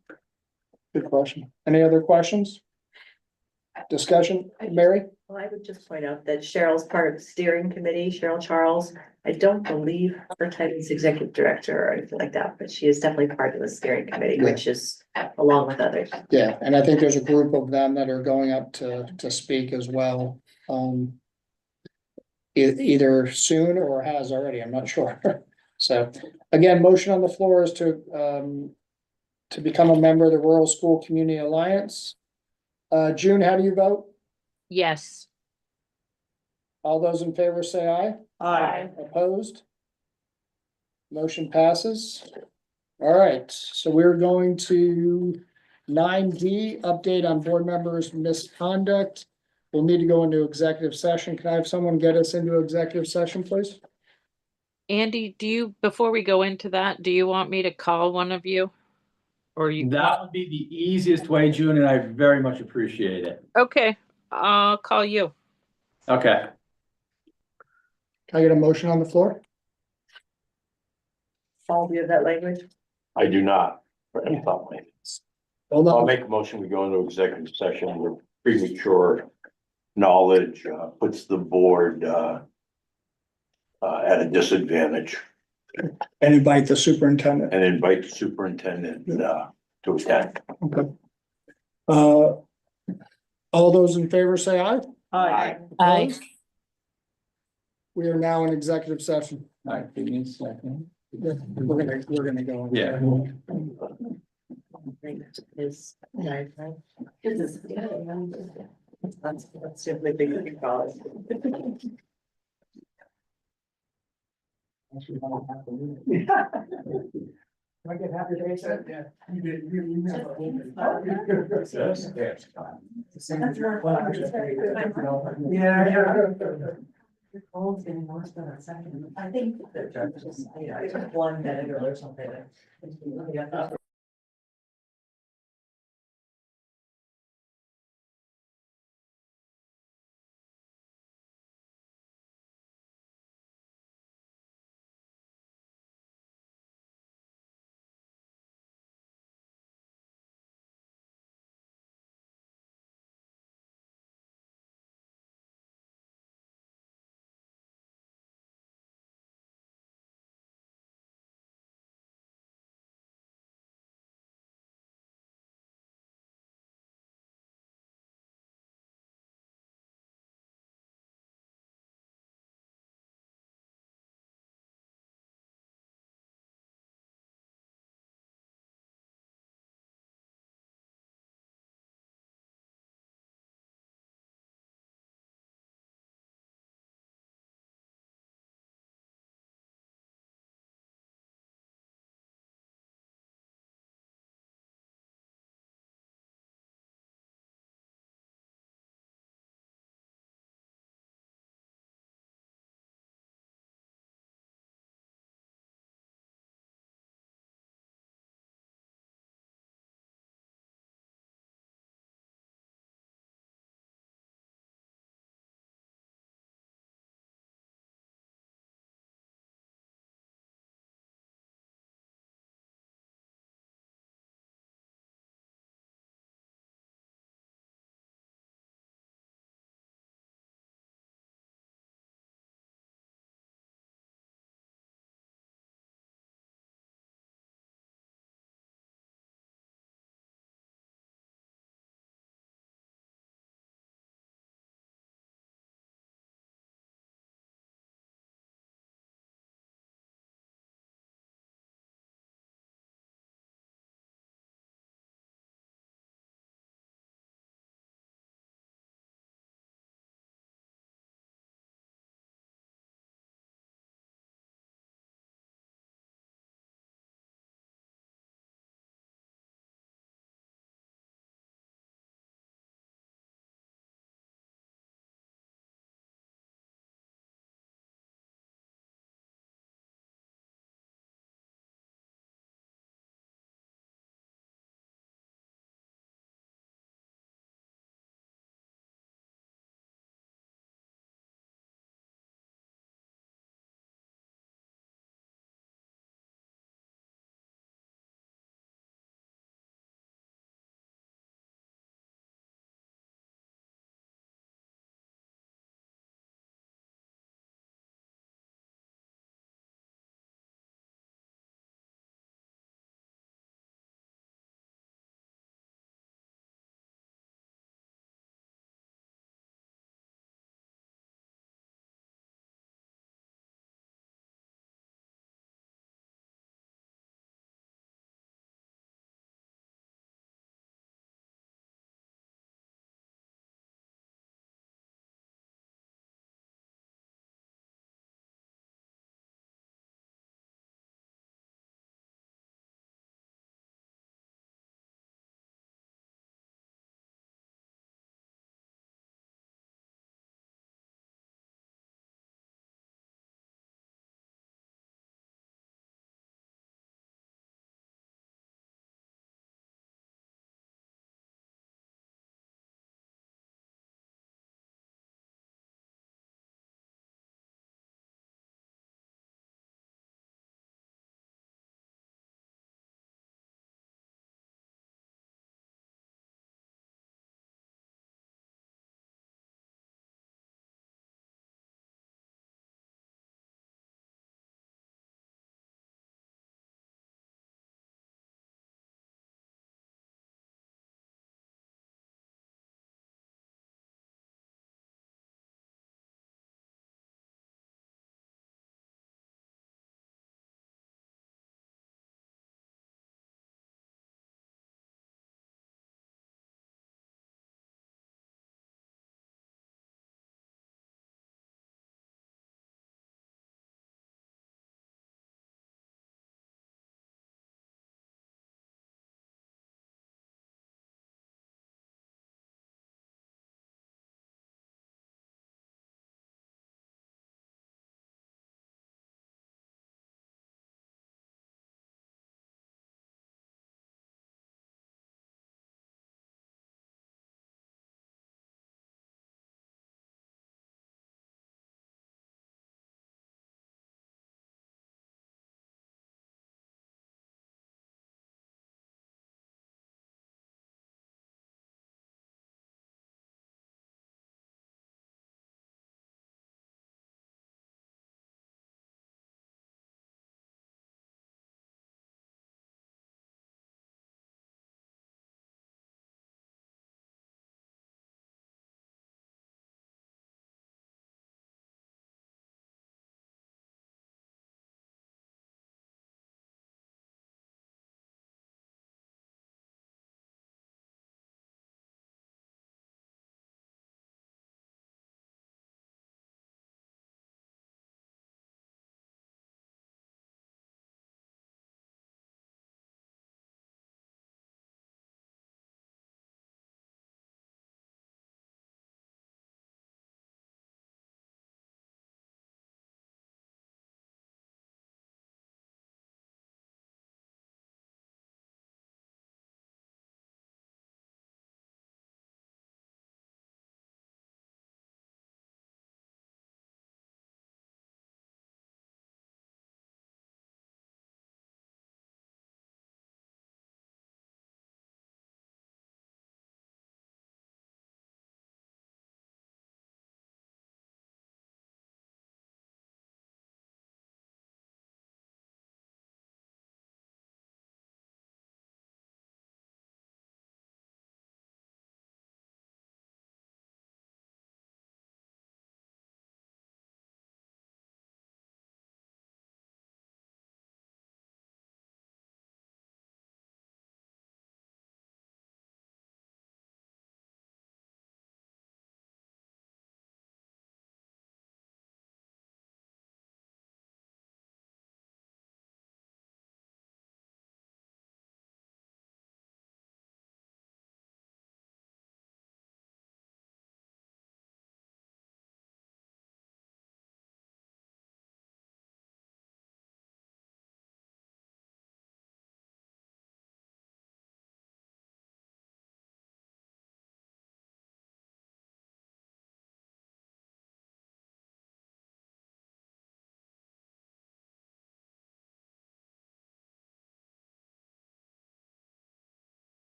Good question. Any other questions? Discussion, Mary? Well, I would just point out that Cheryl's part of the steering committee, Cheryl Charles. I don't believe her title is executive director or anything like that, but she is definitely part of the steering committee, which is along with others. Yeah, and I think there's a group of them that are going up to speak as well. Either soon or has already, I'm not sure. So again, motion on the floor is to become a member of the Rural School Community Alliance. June, how do you vote? Yes. All those in favor say aye. aye. Opposed? Motion passes. All right, so we're going to 9D, update on board members' misconduct. We'll need to go into executive session. Can I have someone get us into executive session, please? Andy, before we go into that, do you want me to call one of you? Or you? that would be the easiest way, June, and I very much appreciate it. Okay, I'll call you. Okay. Can I get a motion on the floor? Paul, do you have that language? I do not. Right off the top of my head. Hold I'll on. make a motion, we go into executive session with premature knowledge, puts the board, at a disadvantage, And invite the superintendent. and invite the superintendent, to attend. Okay. Uh, all those in favor say aye. Aye. Opposed? We are now in executive session. All right, give me a second. We're gonna go. Yeah. Is. That's simply big what you call it. I get happy days, yeah. You did, you never. Yeah, yeah. Cold's getting worse than a second. I think they're just, I took one Benadryl or something.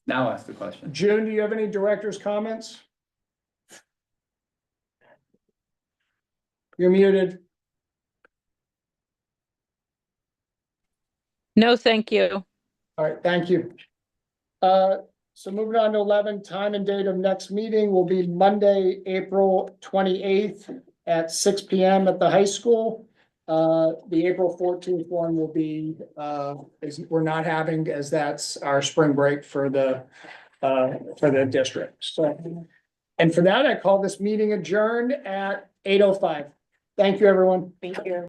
Now ask the question. June, do you have any director's comments? You're muted. No, thank you. All right, thank you. So moving on to 11, time and date of next meeting will be Monday, April 28th at 6 PM at the high school. The April 14th one will be, we're not having, as that's our spring break for the district. So, and for that, I call this meeting adjourned at 8:05. Thank you, everyone. Thank you.